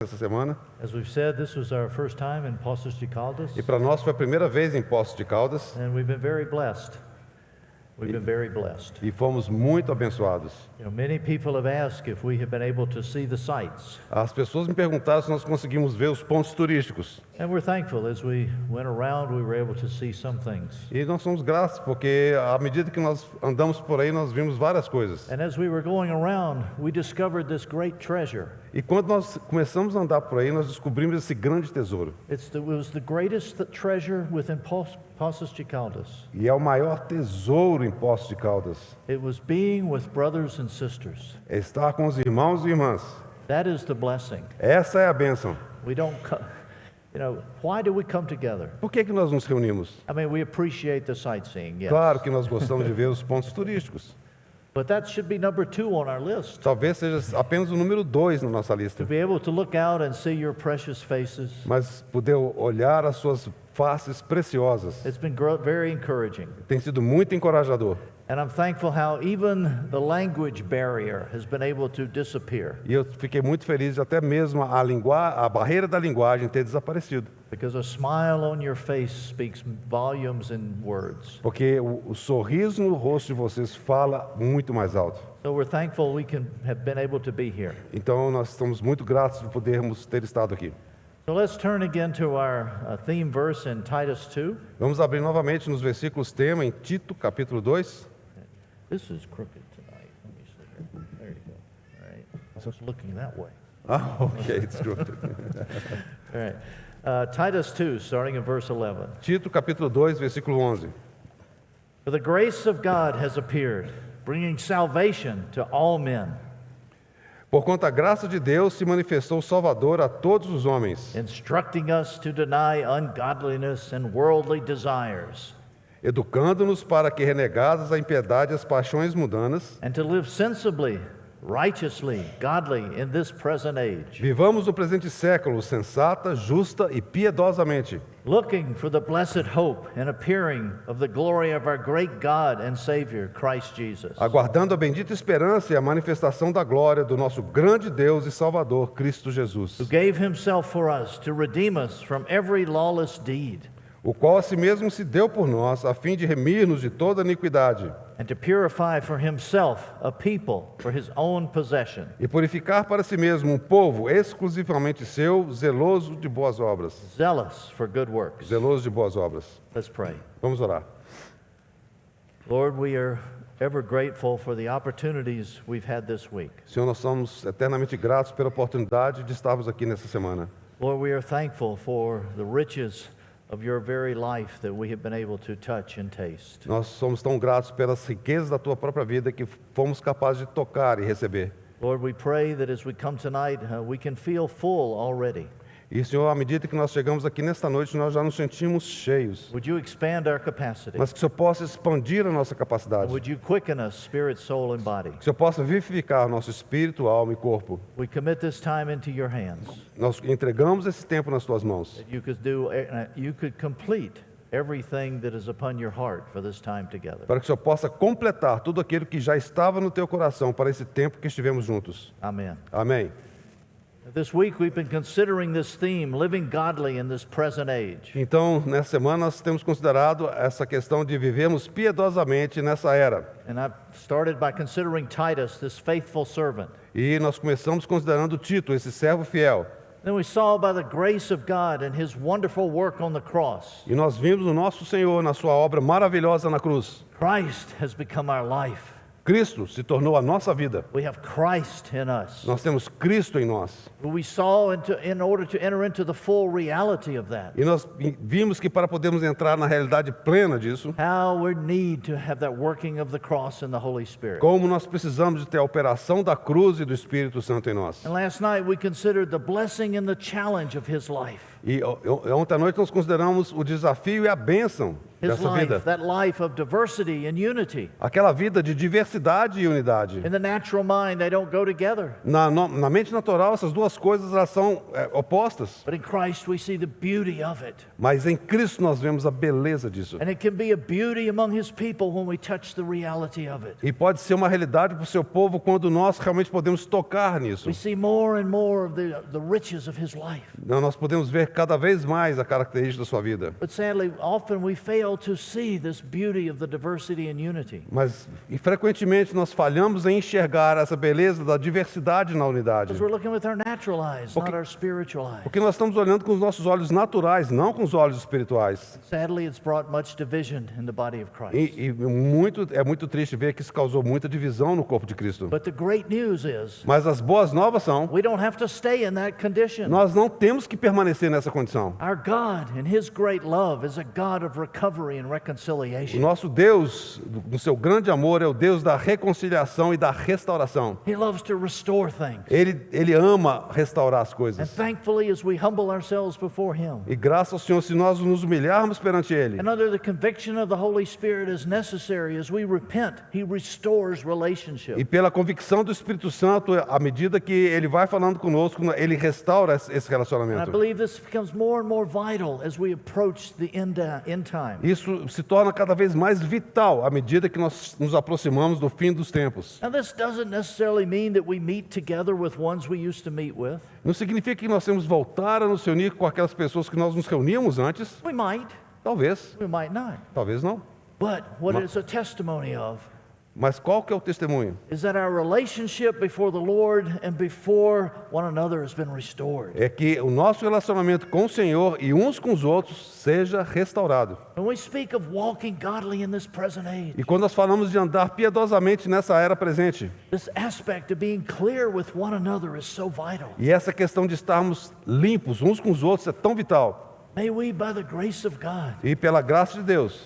essa semana. As we've said, this was our first time in Poços de Caldas, E para nós foi a primeira vez em Poços de Caldas and we've been very blessed. We've been very blessed. e fomos muito abençoados. You know, many people have asked if we have been able to see the sights, As pessoas me perguntaram se nós conseguimos ver os pontos turísticos. and we're thankful as we went around, we were able to see some things. E nós somos gratos porque à medida que nós andamos por aí, nós vimos várias coisas. And as we were going around, we discovered this great treasure. E quando nós começamos a andar por aí, nós descobrimos esse grande tesouro. It was the greatest treasure within Poços de Caldas. E é o maior tesouro em Poços de Caldas. It was being with brothers and sisters. É estar com os irmãos e irmãs. That is the blessing. Essa é a bênção. We don't, why do we come together? Por que nós nos reunimos? I mean, we appreciate the sightseeing, yes. Claro que nós gostamos de ver os pontos turísticos. But that should be number 2 on our list. Talvez seja apenas o número 2 na nossa lista. To be able to look out and see your precious faces. Mas poder olhar as suas faces preciosas It's been very encouraging. tem sido muito encorajador. And I'm thankful how even the language barrier has been able to disappear. E eu fiquei muito feliz de até mesmo a barreira da linguagem ter desaparecido. Because a smile on your face speaks volumes in words. Porque o sorriso no rosto de vocês fala muito mais alto. So we're thankful we can have been able to be here. Então nós estamos muito gratos de podermos ter estado aqui. So let's turn again to our theme verse in Titus 2. Vamos abrir novamente nos versículos tema em Tito, capítulo 2. This is crooked tonight. Let me see here. There you go. All right. I was looking that way. Ah, ok, desculpa. All right. Titus 2, starting in verse 11. Tito, capítulo 2, versículo 11. For the grace of God has appeared, bringing salvation to all men, Porquanto a graça de Deus se manifestou salvador a todos os homens, instructing us to deny ungodliness and worldly desires, educando-nos para que, renegadas a impiedade e as paixões mundanas, and to live sensibly, righteously, godly in this present age, vivamos no presente século sensata, justa e piedosamente, looking for the blessed hope and appearing of the glory of our great God and Savior, Christ Jesus, aguardando a bendita esperança e a manifestação da glória do nosso grande Deus e Salvador, Cristo Jesus, who gave himself for us to redeem us from every lawless deed, o qual a si mesmo se deu por nós, a fim de remir-nos de toda iniquidade and to purify for himself a people for his own possession, e purificar para si mesmo um povo exclusivamente seu, zeloso de boas obras. zealous for good works. Zeloso de boas obras. Let's pray. Vamos orar. Lord, we are ever grateful for the opportunities we've had this week. Senhor, nós somos eternamente gratos pela oportunidade de estarmos aqui nessa semana. Lord, we are thankful for the riches of your very life that we have been able to touch and taste. Nós somos tão gratos pelas riquezas da tua própria vida que fomos capazes de tocar e receber. Lord, we pray that as we come tonight, we can feel full already. E, Senhor, à medida que nós chegamos aqui nesta noite, nós já nos sentimos cheios. Would you expand our capacity? Mas que o Senhor possa expandir a nossa capacidade. Would you quicken us, spirit, soul, and body? Que o Senhor possa vivificar nosso espírito, alma e corpo. We commit this time into your hands. Nós entregamos esse tempo nas tuas mãos. That you could complete everything that is upon your heart for this time together. Para que o Senhor possa completar tudo aquilo que já estava no teu coração para esse tempo que estivemos juntos. Amen. Amém. This week we've been considering this theme, living godly in this present age. Então, nessa semana, nós temos considerado essa questão de vivermos piedosamente nessa era. And I've started by considering Titus, this faithful servant. E nós começamos considerando Tito, esse servo fiel. Then we saw by the grace of God and his wonderful work on the cross, E nós vimos o nosso Senhor na sua obra maravilhosa na cruz. Christ has become our life. Cristo se tornou a nossa vida. We have Christ in us. Nós temos Cristo em nós. We saw in order to enter into the full reality of that, E nós vimos que para podermos entrar na realidade plena disso, how we need to have that working of the cross and the Holy Spirit. como nós precisamos de ter a operação da cruz e do Espírito Santo em nós. And last night we considered the blessing and the challenge of his life. E ontem à noite nós consideramos o desafio e a bênção His dessa vida. life, that life of diversity and unity. Aquela vida de diversidade e unidade. In the natural mind, they don't go together. Na mente natural, essas duas coisas elas são opostas. But in Christ, we see the beauty of it. Mas em Cristo nós vemos a beleza disso. And it can be a beauty among His people when we touch the reality of it. E pode ser uma realidade para o seu povo quando nós realmente podemos tocar nisso. We see more and more of the riches of His life. Nós podemos ver cada vez mais a característica da sua vida. But sadly, often we fail to see this beauty of the diversity and unity. Mas frequentemente nós falhamos em enxergar essa beleza da diversidade na unidade. Because we're looking with our natural eyes, not our spiritual eyes. Porque nós estamos olhando com os nossos olhos naturais, não com os olhos espirituais. Sadly, it's brought much division in the body of Christ. E é muito triste ver que isso causou muita divisão no corpo de Cristo. But the great news is, Mas as boas novas são, we don't have to stay in that condition. nós não temos que permanecer nessa condição. Our God, in His great love, is a God of recovery and O reconciliation. nosso Deus, no seu grande amor, é o Deus da reconciliação e da restauração. He loves to restore things. Ele ama restaurar as And coisas. thankfully, as we humble ourselves before Him, E graças ao Senhor, se nós nos humilharmos perante Ele, and under the conviction of the Holy Spirit as necessary, as we repent, He restores relationship. e pela convicção do Espírito Santo, à medida que Ele vai falando conosco, Ele restaura esse And I relacionamento. believe this becomes more and more vital as we approach the end time. Isso se torna cada vez mais vital à medida que nós nos aproximamos do fim dos tempos. Now, this doesn't necessarily mean that we meet together with ones we used to meet with. Não significa que nós temos que voltar a nos reunir com aquelas pessoas que nós nos reuníamos antes. We might, Talvez, we might not. talvez não. But what it's a testimony of Mas qual que é o testemunho? is that our relationship before the Lord and before one another has been restored. É que o nosso relacionamento com o Senhor e uns com os outros seja restaurado. When we speak of walking godly in this present age, E quando nós falamos de andar piedosamente nessa era presente, this aspect of being clear with one another is so vital. e essa questão de estarmos limpos uns com os outros é tão vital. May we, by the grace of God, E pela graça de Deus,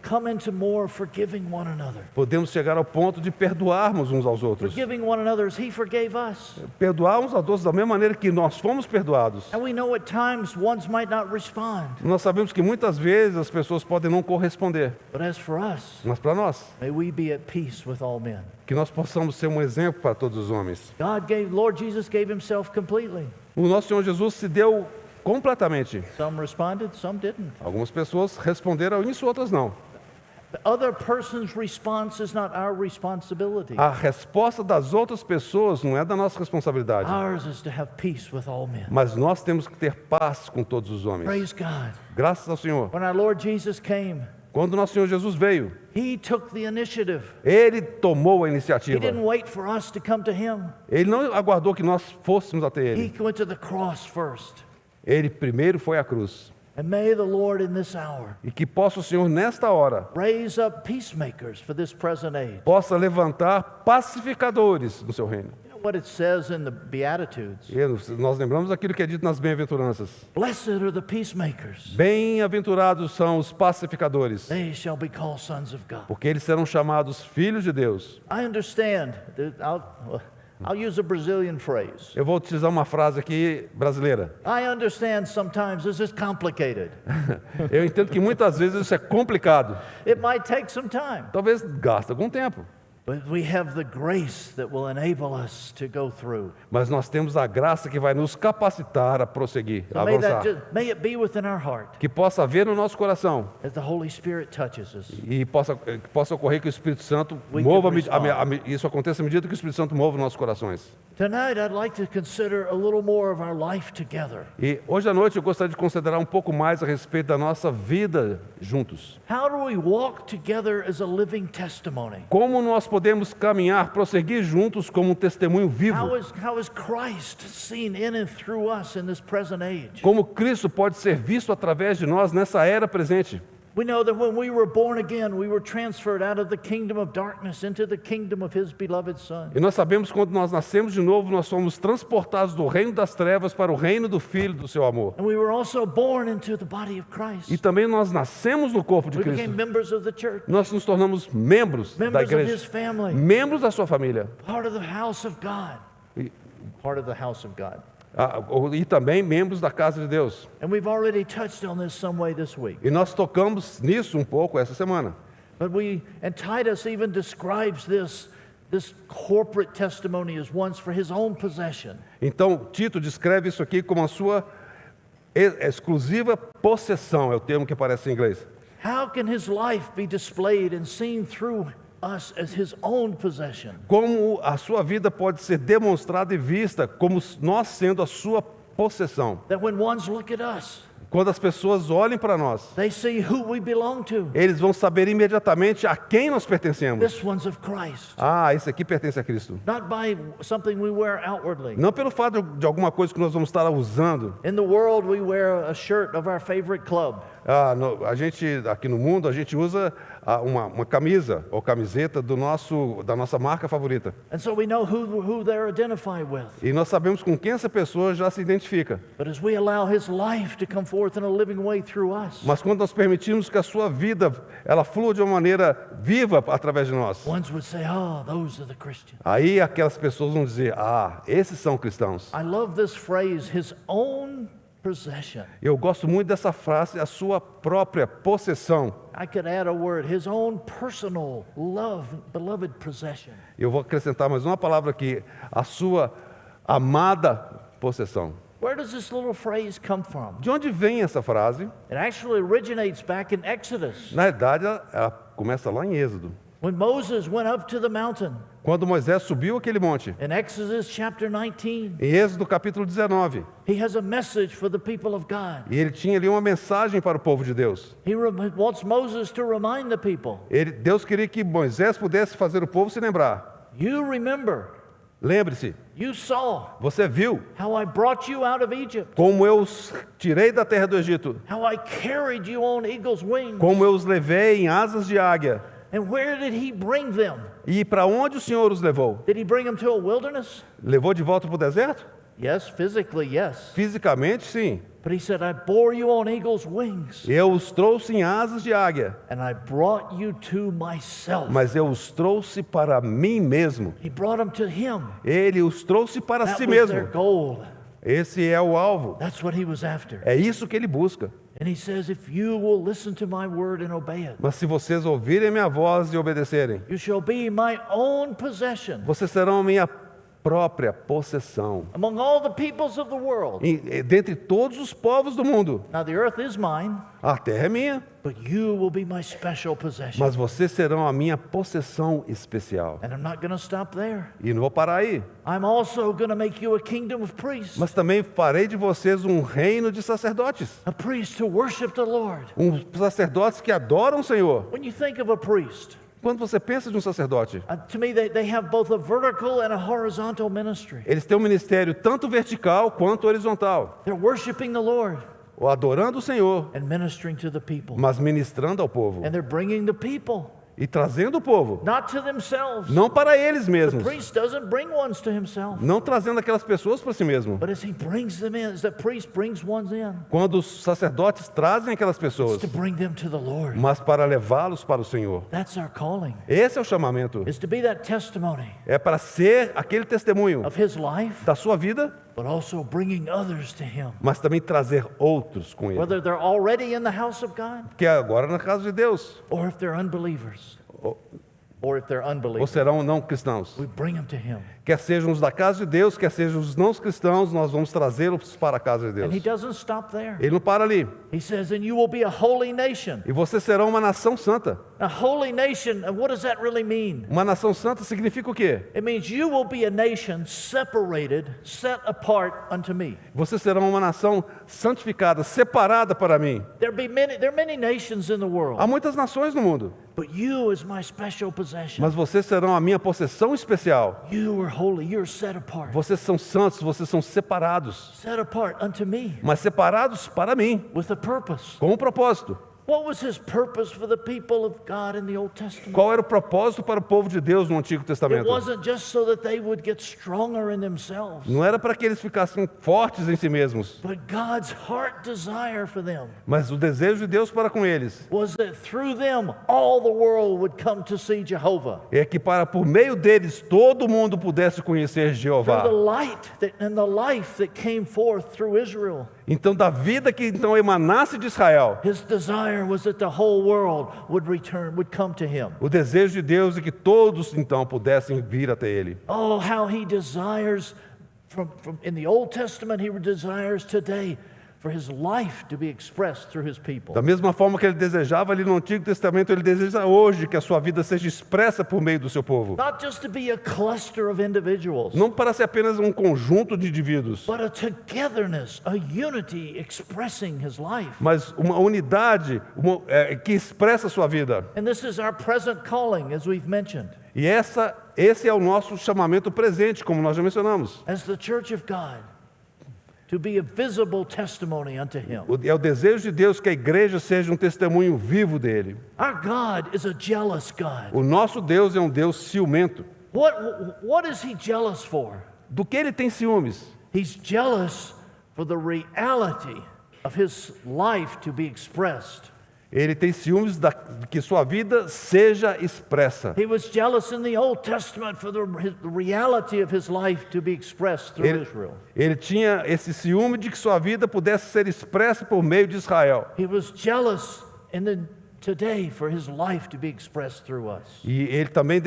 come into more forgiving one another. podemos chegar ao ponto de perdoarmos uns aos outros. Forgiving one another as He forgave us. Perdoar uns aos outros da mesma maneira que nós fomos perdoados. And we know at times ones might not respond. Nós sabemos que muitas vezes as pessoas podem não corresponder, But as for us, mas para nós, may we be at peace with all men. que nós possamos ser um exemplo para todos os homens. Lord Jesus gave Himself completely. O nosso Senhor Jesus se deu completamente. Some responded, some didn't. Algumas pessoas responderam isso, outras não. The other person's response is not our responsibility. A resposta das outras pessoas não é da nossa responsabilidade, Ours is to have peace with all men. mas nós temos que ter paz com todos os homens. Praise God. Graças ao Senhor. When our Lord Jesus came, Quando nosso Senhor Jesus veio, He took the initiative. Ele tomou a He iniciativa. didn't wait for us to come to Him. Ele não aguardou que nós fôssemos até He Ele. went to the cross first. Ele primeiro foi à cruz. And may the Lord in this hour E que possa o Senhor, nesta hora, raise up peacemakers for this present age. possa levantar pacificadores no seu reino. You know what it says in the Beatitudes? E nós lembramos aquilo que é dito nas bem-aventuranças. Blessed are the peacemakers. Bem-aventurados são os pacificadores, They shall be called sons of God. porque eles serão chamados filhos de Deus. I understand. I'll use a Brazilian phrase. Eu vou utilizar uma frase aqui brasileira. I understand sometimes this is complicated. Eu entendo que muitas vezes isso é complicado. It might take some time. Talvez gaste algum tempo. But we have the grace that will enable us to go through. Mas nós temos a graça que vai nos capacitar a prosseguir, a So avançar. may it be within our heart Que possa haver no nosso coração as the Holy Spirit touches us. e que possa ocorrer que o Espírito Santo We mova, can respond. isso aconteça à medida que o Espírito Santo move os nossos corações. Tonight, I'd like to consider a little more of our life together. E hoje à noite eu gostaria de considerar um pouco mais a respeito da nossa vida juntos. How do we walk together as a living testimony? Como nós podemos caminhar, prosseguir juntos como um testemunho vivo? How is Christ seen in and through us in this present age? Como Cristo pode ser visto através de nós nessa era presente? We know that when we were born again, we were transferred out of the kingdom of darkness into the kingdom of His beloved Son. E nós sabemos que quando nós nascemos de novo, nós somos transportados do reino das trevas para o reino do Filho do seu amor. And we were also born into the body of Christ. E também nós nascemos no corpo de We became Cristo. members of the church, Nós nos tornamos membros da members of His igreja, family, membros da sua família. part of the house of God. E Part of the house of God. E também membros da casa de Deus. And we've already touched on this some way this week. E nós tocamos nisso um pouco essa semana. And Titus even describes this corporate testimony as once for his own possession. Então, Tito descreve isso aqui como a sua exclusiva possessão, é o termo que aparece em inglês. How can his life be displayed and seen through us as his own possession? Como a sua vida pode ser demonstrada e vista como nós sendo a sua possessão. That when ones look at us, Quando as pessoas olhem para nós, they see who we belong to. eles vão saber imediatamente a quem nós pertencemos. This one's of Christ. Esse aqui pertence a Cristo. Not by something we wear outwardly. Não pelo fato de alguma coisa que nós vamos estar usando. In the world, we wear a shirt of our favorite club. A gente, aqui no mundo, a gente usa uma camisa ou camiseta da nossa marca favorita. And so we know who they're identified with. E nós sabemos com quem essa pessoa já se identifica. But as we allow his life to come forth in a living way through us, Mas quando nós permitimos que a sua vida, ela flua de uma maneira viva através de nós, ones would say, oh, those are the Christians. aí aquelas pessoas vão dizer, esses são cristãos. I love this phrase, his own possession. Eu gosto muito dessa frase, a sua própria possessão. I could add a word, his own personal, beloved possession. Eu vou acrescentar mais uma palavra aqui, a sua amada possessão. Where does this little phrase come from? De onde vem essa frase? It actually originates back in Exodus. Na verdade, ela começa lá em Êxodo. When Moses went up to the mountain, Quando Moisés subiu aquele monte, in Exodus chapter 19, em Êxodo capítulo 19, he has a message for the people of God. e ele tinha ali uma mensagem para o povo de Deus. He wants Moses to remind the people, Deus queria que Moisés pudesse fazer o povo se lembrar. you remember, Lembre-se, you saw você viu how I brought you out of Egypt, como eu os tirei da terra do Egito, how I carried you on eagle's wings. como eu os levei em asas de águia. And where did he bring them? E para onde o Senhor os levou? Did he bring them to a wilderness? Levou de volta para o deserto? Yes, physically, yes. Fisicamente, sim. But he said, I bore you on eagle's wings, Eu os trouxe em asas de águia, and I brought you to myself. mas eu os trouxe para mim mesmo. He brought them to him. Ele os trouxe para That si was their mesmo. goal. Esse é o alvo. That's what he was after. É isso que ele busca. And he says, if you will listen to my word and obey it, Mas se vocês ouvirem minha voz e obedecerem, you shall be my own possession vocês serão minha própria possessão. among all the peoples of the world. Dentre todos os povos do mundo. Now the earth is mine, A terra é minha, but you will be my special possession. mas vocês serão a minha possessão especial. And I'm not going to stop there. E não vou parar aí. I'm also going to make you a kingdom of priests, Mas também farei de vocês um reino de sacerdotes. a priest to worship the Lord. Sacerdotes que adoram o Senhor. When you think of a priest, Quando você pensa de um sacerdote, to me they have both a vertical and a horizontal ministry. eles têm um ministério tanto vertical quanto horizontal. They're worshiping the Lord Ou adorando o Senhor, and ministering to the people. mas ministrando ao povo. And they're bringing the people, E trazendo o povo, not to themselves. não para eles The mesmos. priest doesn't bring ones to himself, Não trazendo aquelas pessoas para si mesmo. but as he brings them in, as the priest brings ones in, Quando os sacerdotes trazem aquelas pessoas, to bring them to the Lord. mas para levá-los para o Senhor. That's our calling, Esse é o chamamento. is to be that testimony É para ser aquele testemunho of his life, da sua vida, but also bringing others to him, mas também trazer outros com ele. whether they're already in the house of God Que é agora na casa de Deus. or if they're unbelievers. Or if they're Ou unbelievers, serão não cristãos. we bring them to him. Quer sejam os da casa de Deus, quer sejam os não cristãos, nós vamos trazê-los para a casa de And he Deus. doesn't stop there. Ele não para ali. He says, and you will be a holy nation. E vocês serão uma nação santa. A holy nation, and what does that really mean? Uma nação santa significa o quê? It means you will be a nation separated, set apart unto me. Vocês serão uma nação santificada, separada para mim. There are many nations in the world, Há muitas nações no mundo, but you is my special possession. mas vocês serão a minha possessão especial. You are holy, you're set apart. Vocês são santos, vocês são separados, Set apart unto me mas separados para mim, with a purpose. com um propósito. What was his purpose for the people of God in the Old Testament? Qual era o propósito para o povo de Deus no Antigo It Testamento? wasn't just so that they would get stronger in themselves, Não era para que eles ficassem fortes em si mesmos, but God's heart desire for them mas o desejo de Deus para com eles was that through them all the world would come to see Jehovah. é que para por meio deles todo mundo pudesse conhecer Through Jeová. the light and the life that came forth through Israel. Então da vida que então emanasse de Israel, His desire was that the whole world would come to him. o desejo de Deus é que todos então pudessem vir até ele. Oh, how he desires from in the Old Testament, he desires today for his life to be expressed through his people. Da mesma forma que ele desejava ali no Antigo Testamento, ele deseja hoje que a sua vida seja expressa por meio do seu povo. Not just to be a cluster of individuals, Não para ser apenas um conjunto de indivíduos, but a togetherness, a unity expressing his life. mas uma unidade que expressa a sua vida. And this is our present calling, as we've mentioned. E esse é o nosso chamamento presente, como nós já mencionamos. As the church of God, to be a visible testimony unto him. É o desejo de Deus que a igreja seja um testemunho vivo dele. Our God is a jealous God. O nosso Deus é um Deus ciumento. What is he jealous for? Do que ele tem ciúmes? He's jealous for the reality of his life to be expressed. Ele tem ciúmes de que sua vida seja expressa. He was jealous in the Old Testament for the reality of his life to be expressed through Israel. Ele tinha esse ciúme de que sua vida pudesse ser expressa por meio de Israel. He was jealous today for his life to be expressed through us. E ele também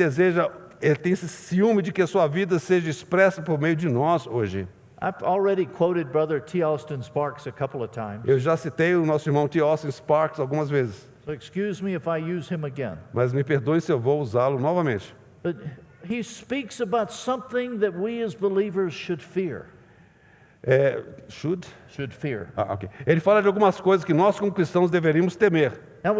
ele tem esse ciúme de que a sua vida seja expressa por meio de nós hoje. I've already quoted Brother T. Austin Sparks a couple of times, Eu já citei o nosso irmão T. Austin Sparks algumas vezes, so excuse me if I use him again. mas me perdoe se eu vou usá-lo novamente. But he speaks about something that we as believers should fear. Should? Should fear. Ok. Ele fala de algumas coisas que nós como cristãos deveríamos temer. Now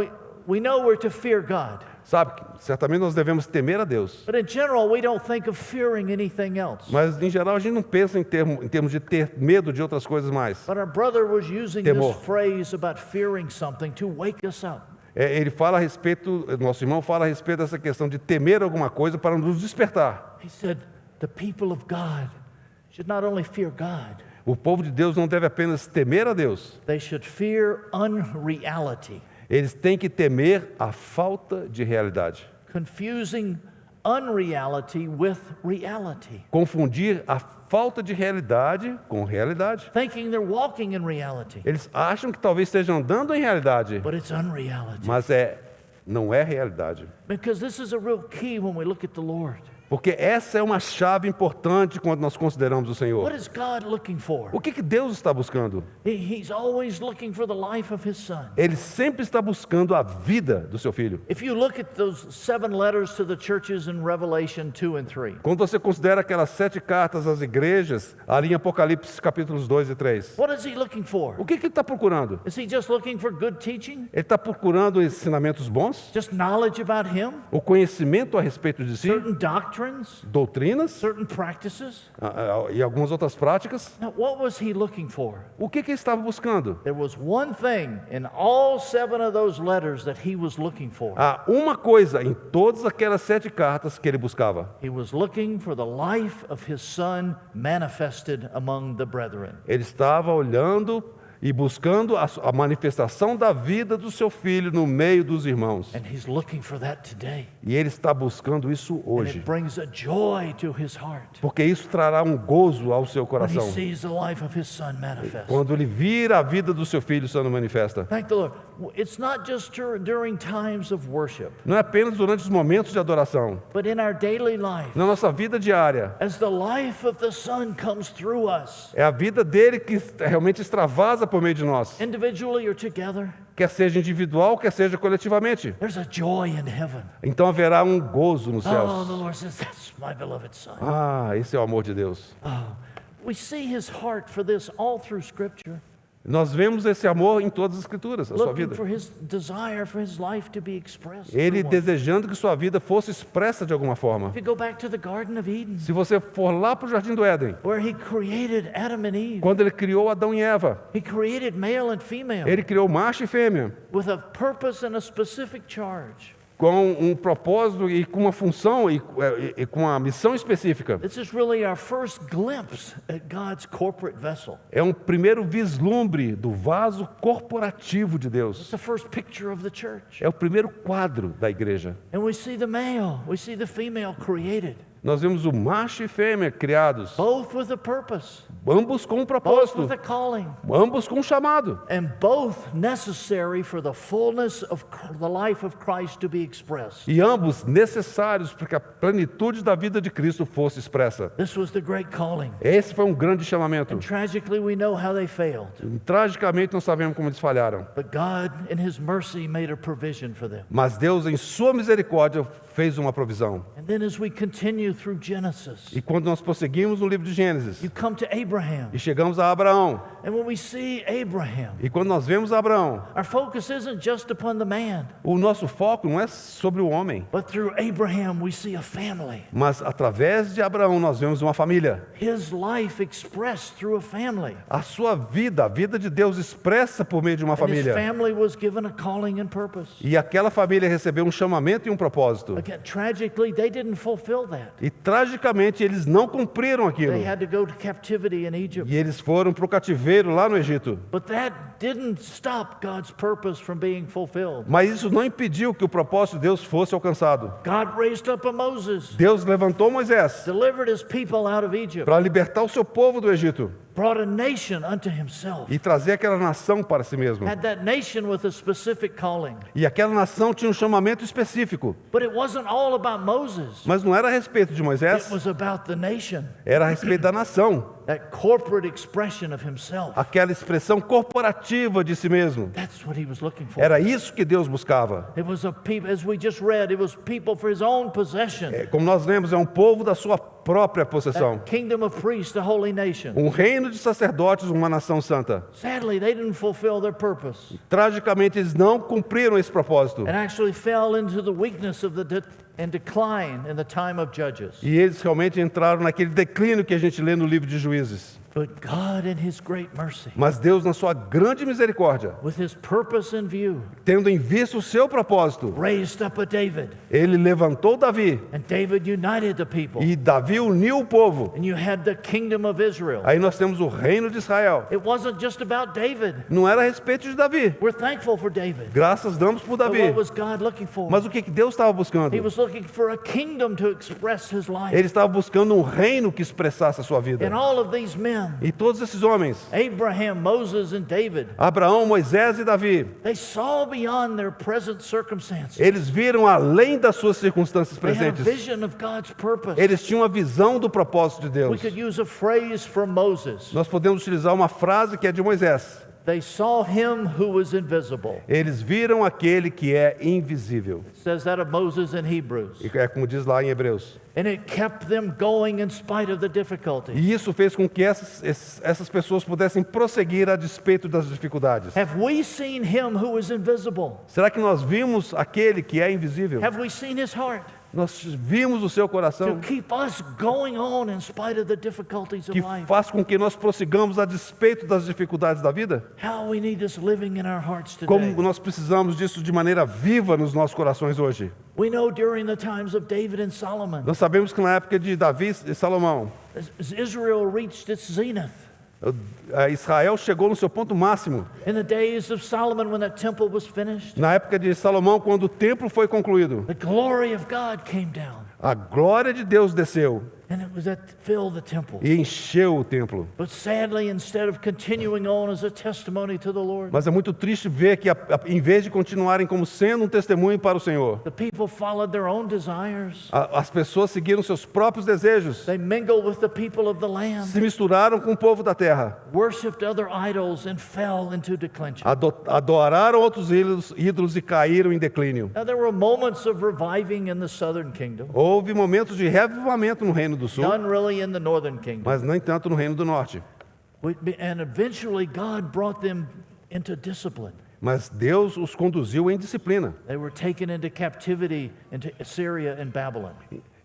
we know we're to fear God, Sabe, certamente nós devemos temer a Deus. but in general we don't think of fearing anything else. Mas, em geral, a gente não pensa em termos de ter medo de outras coisas mais. But our brother was using Temor. this phrase about fearing something to wake us up. Ele fala a respeito, nosso irmão fala a respeito dessa questão de temer alguma coisa para nos despertar. He said the people of God should not only fear God, O povo de Deus não deve apenas temer a Deus, they should fear unreality. eles têm que temer a falta de realidade. Confusing unreality with reality. Confundir a falta de realidade com realidade. Thinking they're walking in reality, Eles acham que talvez estejam andando em realidade, but it's unreality. mas não é realidade. Because this is a real key when we look at the Lord. Porque essa é uma chave importante quando nós consideramos o Senhor. What is God looking for? O que Deus está buscando? He's always looking for the life of his son. Ele sempre está buscando a vida do seu filho. If you look at those 7 letters to the churches in Revelation 2 and 3, Quando você considera aquelas 7 cartas às igrejas, ali em Apocalipse capítulos 2 e 3, what is he looking for? o que ele está procurando? Is he just looking for good teaching? Ele está procurando ensinamentos bons? Just knowledge about him? O conhecimento a respeito de si? Certain doctrines? Doutrinas? Certain practices? E algumas outras práticas? Now, what was he looking for? O que ele estava buscando? There was one thing in all 7 of those letters that he was looking for. Há uma coisa em todas aquelas 7 cartas que ele buscava. He was looking for the life of his son manifested among the brethren. Ele estava olhando e buscando a manifestação da vida do seu filho no meio dos irmãos. And he's looking for that today. E ele está buscando isso And hoje. it brings a joy to his heart Porque isso trará um gozo ao seu when he coração. sees the life of his son manifest. Quando ele vira a vida do seu filho sendo manifesta. Thank the Lord. It's not just during times of worship, Não é apenas durante os momentos de adoração. but in our daily life. Na nossa vida diária. As the life of the Son comes through us, É a vida dele que realmente extravasa por meio de nós. individually or together, Quer seja individual, quer seja coletivamente. there's a joy in heaven. Então haverá um gozo nos Oh, the céus. Lord says, that's my beloved Son. Ah, esse é o amor de Deus. We see his heart for this all through Scripture. Nós vemos esse amor em todas as escrituras, a sua looking vida. for his desire for his life to be expressed. Ele through one. desejando que sua vida fosse expressa de alguma forma. If you go back to the Garden of Eden, Se você for lá para o Jardim do Éden, where he created Adam and Eve, quando ele criou Adão e Eva, he created male and female ele criou macho e fêmea, with a purpose and a specific charge. com um propósito e com uma função e com uma missão específica. This is really our first glimpse at God's corporate vessel. É um primeiro vislumbre do vaso corporativo de It's Deus. the first picture of the church. É o primeiro quadro da igreja. And we see the male, we see the female created, Nós vemos o macho e fêmea criados, both with a purpose, ambos com um both propósito, with a calling, ambos com um chamado, and both necessary for the fullness of the life of Christ to be expressed. e ambos necessários para que a plenitude da vida de Cristo fosse expressa. This was the great calling. Esse foi um grande chamamento. And tragically, we know how they failed. Tragicamente, nós sabemos como eles falharam. But God, in His mercy, made a provision for them. Mas Deus, em sua misericórdia, fez uma provisão. And then as we continue through Genesis, E quando nós prosseguimos no livro de Gênesis, you come to Abraham. e chegamos a Abraão, And when we see Abraham, e quando nós vemos Abraão, our focus isn't just upon the man, o nosso foco não é sobre o homem, but through Abraham we see a family. mas através de Abraão nós vemos uma família. His life expressed through a family. A sua vida, a vida de Deus expressa por meio de uma And his família. family was given a calling and purpose. E aquela família recebeu um chamamento e um propósito. Again, tragically, they didn't fulfill that. E tragicamente eles não cumpriram aquilo. They had to go to captivity in Egypt. E eles foram para o cativeiro lá no Egito. But that didn't stop God's purpose from being fulfilled. Mas isso não impediu que o propósito de Deus fosse alcançado. God raised up a Moses, Deus levantou Moisés delivered his people out of Egypt, para libertar o seu povo do Egito brought a nation unto himself. e trazer aquela nação para si mesmo. Had that nation with a specific calling. E aquela nação tinha um chamamento específico. But it wasn't all about Moses. Mas não era a respeito de It Moisés, was about the nation, era a respeito da nação. that corporate expression of himself. Aquela expressão corporativa de si mesmo. That's what he was looking for. Era isso que Deus buscava. It was a people, as we just read, it was people for his own possession. Como nós lemos, é um povo da sua própria possessão. That kingdom of priests, a holy nation. Um reino de sacerdotes, uma nação santa. Sadly, they didn't fulfill their purpose Tragicamente, eles não cumpriram esse propósito. and actually fell into the weakness of and decline in the time of Judges. E eles realmente entraram naquele declínio que a gente lê no livro de Juízes. But God, in His great mercy, Mas Deus, na sua grande misericórdia, with His purpose in view, tendo em vista o seu propósito, raised up a David, ele levantou Davi. and David united the people. E Davi uniu o povo. And you had the kingdom of Israel. Aí nós temos o reino de Israel. It wasn't just about David. Não era a respeito de Davi. We're thankful for David. Graças damos por But Davi. what was God looking for? Mas o que Deus estava buscando? He was looking for a kingdom to express His life. Ele estava buscando um reino que expressasse a sua vida. And all of these men, E todos esses homens, Abraham, Moses, and David, Abraão, Moisés e Davi, they saw beyond their present circumstances. eles viram além das suas circunstâncias They had a presentes. vision of God's purpose. Eles tinham a visão do propósito de We Deus. could use a phrase from Moses. Nós podemos utilizar uma frase que é de Moisés. They saw him who was invisible. Eles viram aquele que é invisível. It says that of Moses in Hebrews. E é como diz lá em Hebreus. And it kept them going in spite of the difficulty. E isso fez com que essas pessoas pudessem prosseguir a despeito das dificuldades. Have we seen him who is invisible? Será que nós vimos aquele que é invisível? Have we seen his heart? Nós vimos o seu To coração keep us going on in spite of the difficulties of que life. faz com que nós prossigamos a despeito das dificuldades da vida? How we need this living in our hearts today. Como nós precisamos disso de maneira viva nos nossos corações hoje? We know during the times of David and Solomon, Nós sabemos que na época de Davi e Salomão, as Israel reached its zenith. Israel chegou no seu ponto máximo. In the days of Solomon, when that temple was finished, Na época de Salomão, quando o templo foi concluído, the glory of God came down, a glória de Deus desceu and it was that filled the temple. e encheu o templo. But sadly, instead of continuing on as a testimony to the Lord, Mas é muito triste ver que, em vez de continuarem como sendo um testemunho para o Senhor, the people followed their own desires. as pessoas seguiram seus próprios desejos, They mingled with the people of the land, se misturaram com o povo da terra, worshipped other idols, and fell into declension. adoraram outros ídolos e caíram em declínio. Now, there were moments of reviving in the southern kingdom, Houve momentos de revivamento no Reino do Sul, none really in the northern kingdom. mas nem tanto no Reino do Norte. And eventually God brought them into discipline. Mas Deus os conduziu em disciplina. They were taken into captivity into Assyria and Babylon.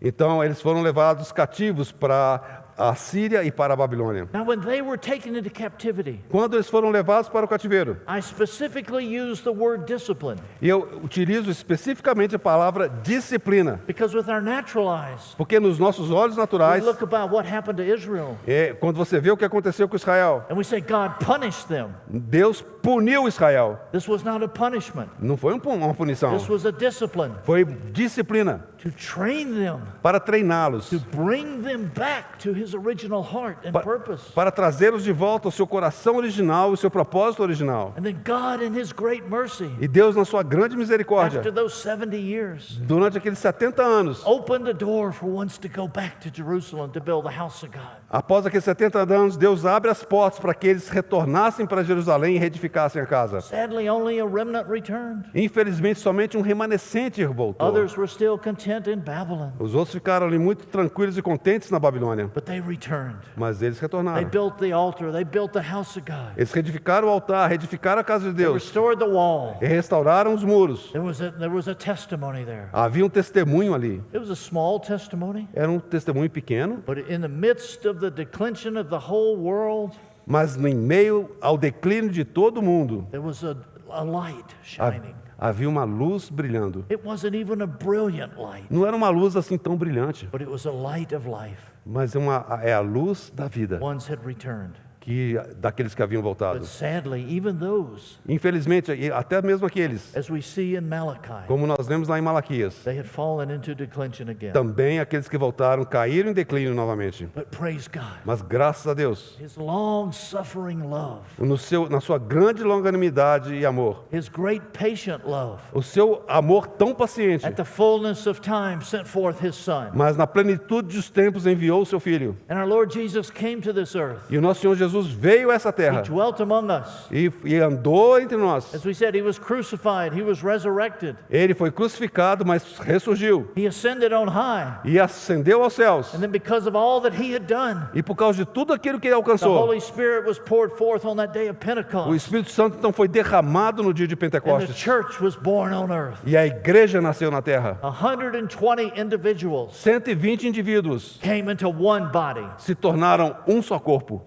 Então eles foram levados cativos para a Síria e para a Babilônia. Now, when they were taken into captivity, Quando eles foram levados para o cativeiro, I specifically use the word discipline e eu utilizo especificamente a palavra disciplina, because with our natural eyes, porque nos nossos olhos we naturais, look about what happened to Israel quando você vê o que aconteceu com Israel, and we say God punished them. Deus puniu Israel. This was not a punishment. Não foi uma punição, This was a discipline foi disciplina to train them, para treiná-los, to bring them back to his original heart and purpose. para trazê-los de volta ao seu coração original e seu propósito original. And then God in his great mercy, E Deus, na sua grande misericórdia, after those 70 years, durante aqueles 70 anos, opened the door for once to go back to Jerusalem to build the house of God. após aqueles 70 anos, Deus abre as portas para que eles retornassem para Jerusalém e reedificassem a casa. Sadly, only a remnant returned. Infelizmente, somente um remanescente voltou. Others were still content in Babylon, Os outros ficaram ali muito tranquilos e contentes na Babilônia, but they returned. mas eles They retornaram. built the altar, they built the house of God, Eles reedificaram o altar, reedificaram a casa de they Deus restored the wall. e restauraram os muros. There was a testimony there. Havia um testemunho ali. It was a small testimony, Era um testemunho pequeno, but in the midst of the declension of the whole world, mas em meio ao declínio de todo mundo, there was a light shining. havia uma luz brilhando. It wasn't even a brilliant light, Não era uma luz assim tão brilhante, but it was a light of life. mas é a luz da vida, Ones had returned. daqueles que haviam voltado. But sadly, even those, Infelizmente, e até mesmo aqueles, as we see in Malachi, como nós lemos lá em Malaquias, they had fallen into declension again. também aqueles que voltaram caíram em declínio novamente. But praise God, Mas graças a Deus, his long-suffering love, na sua grande longanimidade e amor, his great patient love, o seu amor tão paciente, at the fullness of time sent forth his Son. mas na plenitude dos tempos enviou o seu Filho. And our Lord Jesus came to this earth. E o nosso Senhor Jesus veio a essa He terra dwelt among us. e andou entre nós. As we said, he was crucified, he was resurrected, Ele foi crucificado, mas ressurgiu he ascended on high. e ascendeu aos céus. And then because of all that he had done, E por causa de tudo aquilo que ele the alcançou, Holy Spirit was poured forth on that day of o Pentecost. Espírito Santo então foi derramado no dia de And the Pentecostes. church was born on earth. E a igreja nasceu na terra. 120 individuals 120 indivíduos came into one body. se tornaram um só corpo.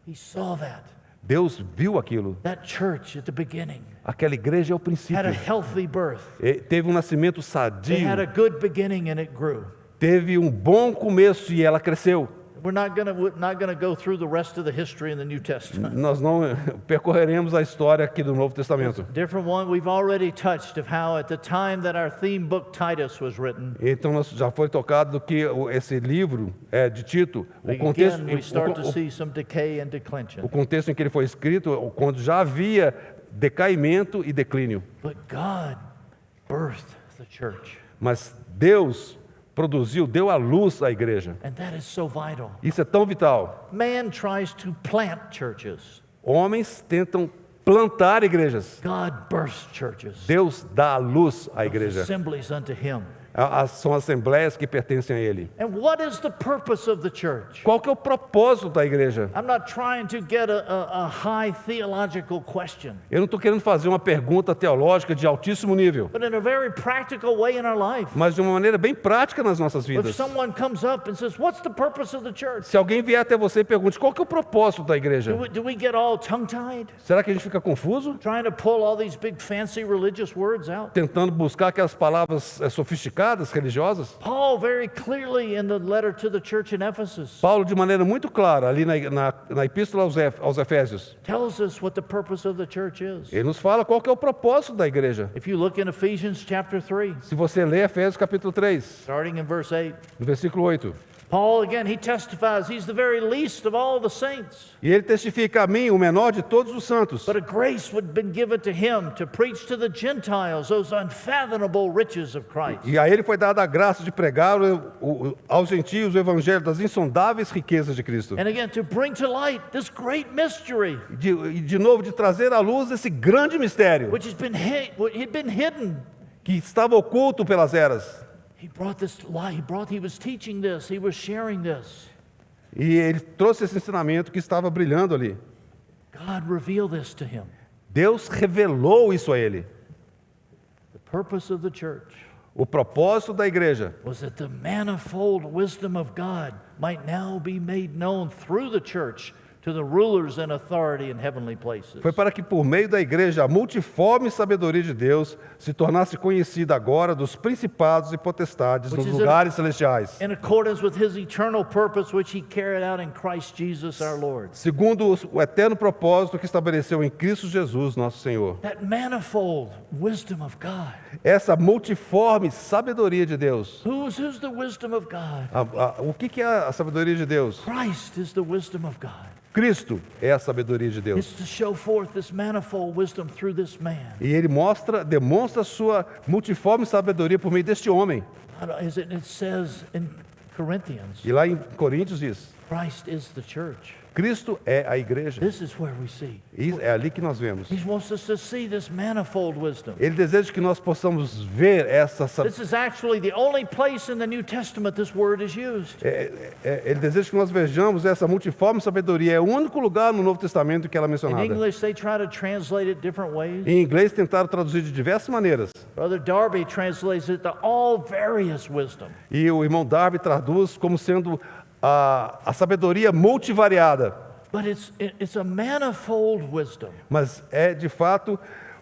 He saw that. Deus viu aquilo. That church at the beginning Aquela igreja ao had a princípio healthy birth. teve um nascimento They sadio, had a good beginning and it grew. teve um bom começo e ela cresceu. We're not going to go through the rest of the history in the New Testament. Nós não percorreremos a história aqui do Novo Testamento. Different one, we've already touched of how at the time that our theme book Titus was written, Então já foi tocado do que esse livro de Tito, again, we start to see some decay and declension. o contexto em que ele foi escrito, quando já havia decaimento e declínio. But God birthed the church. Mas Deus deu à luz a igreja. And that is so vital. Isso é tão vital. Man tries to plant churches. Homens tentam plantar igrejas. God births churches. Deus dá à luz a igreja. Assemblies unto him. São assembleias que pertencem a Ele. And what is the purpose of the church? Qual que é o propósito da igreja? I'm not trying to get a high theological question, Eu não estou querendo fazer uma pergunta teológica de altíssimo nível, but in a very practical way in our life. mas de uma maneira bem prática nas nossas If vidas. someone comes up and says, what's the purpose of the church? Se alguém vier até você e pergunte qual que é o propósito da igreja, Do we get all tongue-tied? será que a gente fica confuso? Trying to pull all these big fancy religious words out? Tentando buscar aquelas palavras sofisticadas, religiosas? Paul very clearly in the letter to the church in Ephesus Paulo, de maneira muito clara, ali na epístola aos Efésios, tells us what the purpose of the church is. ele nos fala qual que é o propósito da igreja. If you look in Ephesians chapter 3, Se você ler Efésios capítulo 3, starting in verse 8, no versículo 8, Paul again, he testifies he's the very least of all the saints. e ele testifica a mim, o menor de todos os santos, But a grace would have been given to him to preach to the Gentiles those unfathomable riches of Christ. e a ele foi dada a graça de pregar aos gentios o evangelho das insondáveis riquezas de Cristo. And again, to bring to light this great mystery, De novo, de trazer à luz esse grande mistério which has been he'd been hidden. que estava oculto pelas eras. He brought this light. He was teaching this. He was sharing this. E ele trouxe esse ensinamento que estava brilhando ali. God revealed this to him. Deus revelou isso a ele. The purpose of the church O propósito da igreja was that the manifold wisdom of God might now be made known through the church to the rulers and authority in heavenly places. foi para que, por meio da igreja, a multiforme sabedoria de Deus se tornasse conhecida agora dos principados e potestades Which nos is lugares celestiais, In accordance with his eternal purpose, which he carried out in Christ Jesus our Lord. segundo o eterno propósito que estabeleceu em Cristo Jesus, nosso Senhor. That manifold wisdom of God. Essa multiforme sabedoria de Deus. Who's the wisdom of God? O que é a sabedoria de Deus? Christ is the wisdom of God. Cristo é a sabedoria de Deus. It's to show forth this manifold wisdom through this man. E ele demonstra sua multiforme sabedoria por meio deste homem. As it says in Corinthians, E lá em Coríntios diz: Christ is the church. Cristo é a igreja. This is where we see. E é ali que nós vemos. He wants us to see this manifold wisdom. Ele deseja que nós possamos ver essa This is actually the only place in the New Testament this word is used. ele deseja que nós vejamos essa multiforme sabedoria. É o único lugar no Novo Testamento que ela é In mencionada. English, they try to translate it different ways. Em inglês tentaram traduzir de diversas maneiras. Brother Darby translates it to all various wisdom. E o irmão Darby traduz como sendo a sabedoria multivariada. But it's a manifold wisdom. Mas é de fato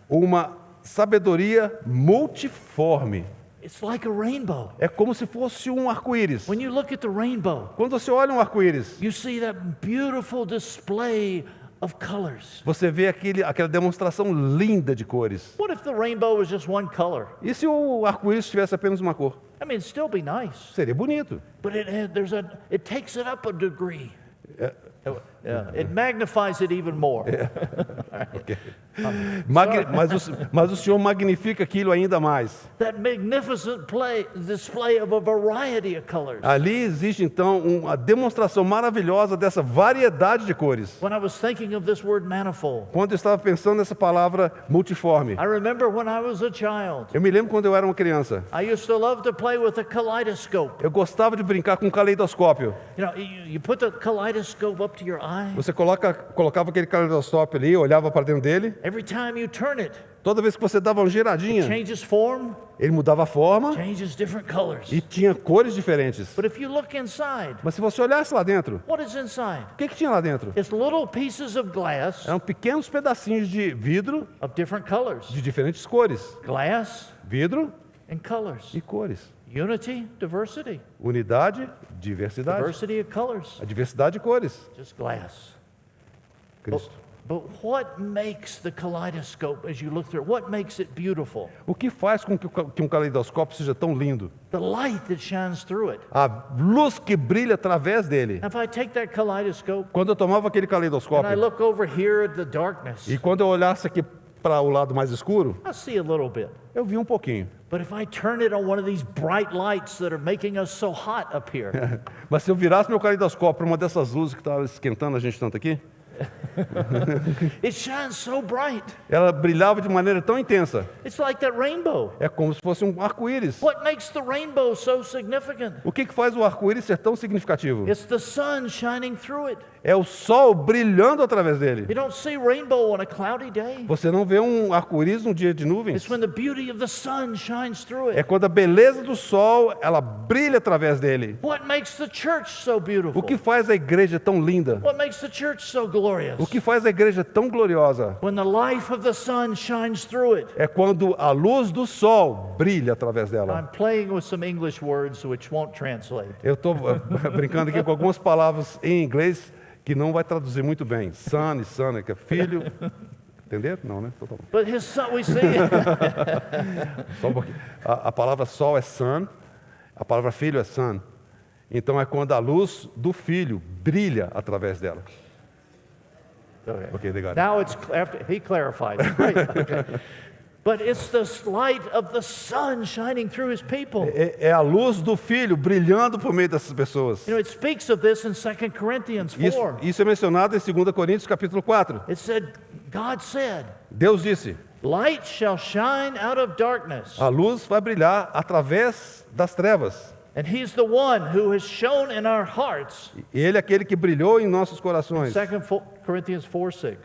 uma sabedoria multiforme. It's like a rainbow. É como se fosse um arco-íris. When you look at the rainbow, Quando você olha um arco-íris, you see that beautiful display of colors. você vê aquela demonstração linda de cores. What if the rainbow was just one color? E se o arco-íris tivesse apenas uma cor? I mean, it'd still be nice, Seria bonito. but it takes it up a degree. Yeah, it magnifies it even more. Mas o Senhor magnifica aquilo ainda mais. That magnificent display of a variety of colors. Ali existe então uma demonstração maravilhosa dessa variedade de cores. When I was thinking of this word manifold, Quando eu estava pensando nessa palavra multiforme, I remember when I was a child, eu me lembro quando eu era uma criança. I used to love to play with a kaleidoscope. Eu gostava de brincar com um caleidoscópio. You know, you put the kaleidoscope up to your eye. Você colocava aquele caleidoscópio ali, olhava para dentro dele. Every time you turn it, Toda vez que você dava uma giradinha, changes form, ele mudava a forma changes different colors. e tinha cores diferentes. But if you look inside, Mas se você olhasse lá dentro, what is inside? o que tinha lá dentro? It's little pieces of glass Eram pequenos pedacinhos de vidro of different colors. de diferentes cores. Glass Vidro and colors. e cores. Unity, diversity. Unidade, diversidade. Diversity of colors. A diversidade de cores. Just glass. Cristo. But what makes the kaleidoscope as you look through it? What makes it beautiful? O que faz com que um caleidoscópio seja tão lindo? The light that shines through it. A luz que brilha através dele. Now, if I take that kaleidoscope Quando eu tomava aquele and I caleidoscópio look over here at the darkness, e quando eu olhasse aqui para o lado mais escuro, I see a little bit. eu vi um pouquinho. But if I turn it on one of these bright lights that are making us so hot up here, Mas se eu virasse meu caleidoscópio para uma dessas luzes que estava esquentando a gente tanto aqui, it shines so bright. ela brilhava de maneira tão intensa. It's like that rainbow. É como se fosse um arco-íris. What makes the rainbow so significant? O que faz o arco-íris ser tão significativo? It's the sun shining through it. É o sol brilhando através dele. You don't see rainbow on a cloudy day. Você não vê um arco-íris num dia de nuvens. It's when the beauty of the sun shines through É it. quando a beleza do sol, ela brilha através dele. What makes the church so beautiful? O que faz a igreja tão linda? What makes the church so glorious? O que faz a igreja tão gloriosa? When the life of the sun shines through it. É quando a luz do sol brilha através dela. I'm playing with some English words which won't translate. Eu estou brincando aqui com algumas palavras em inglês que não vai traduzir muito bem. Son e son, que é filho. Entenderam? Não, né? Então tá bom. But his son, we see Só um pouquinho. A palavra sol é son, a palavra filho é son. Então é quando a luz do filho brilha através dela. Okay, they got it. Now it's after he clarified. Great. Okay. But it's the light of the sun shining through his people. É a luz do filho brilhando por meio dessas pessoas. You know, it speaks of this in 2 Corinthians 4. Isso é mencionado em 2 Coríntios capítulo 4. It said, God said, Deus disse: light shall shine out of darkness. a luz vai brilhar através das trevas. And He's the one who has shone in our hearts. Ele é aquele que brilhou em nossos corações. 2 Corinthians 4:6.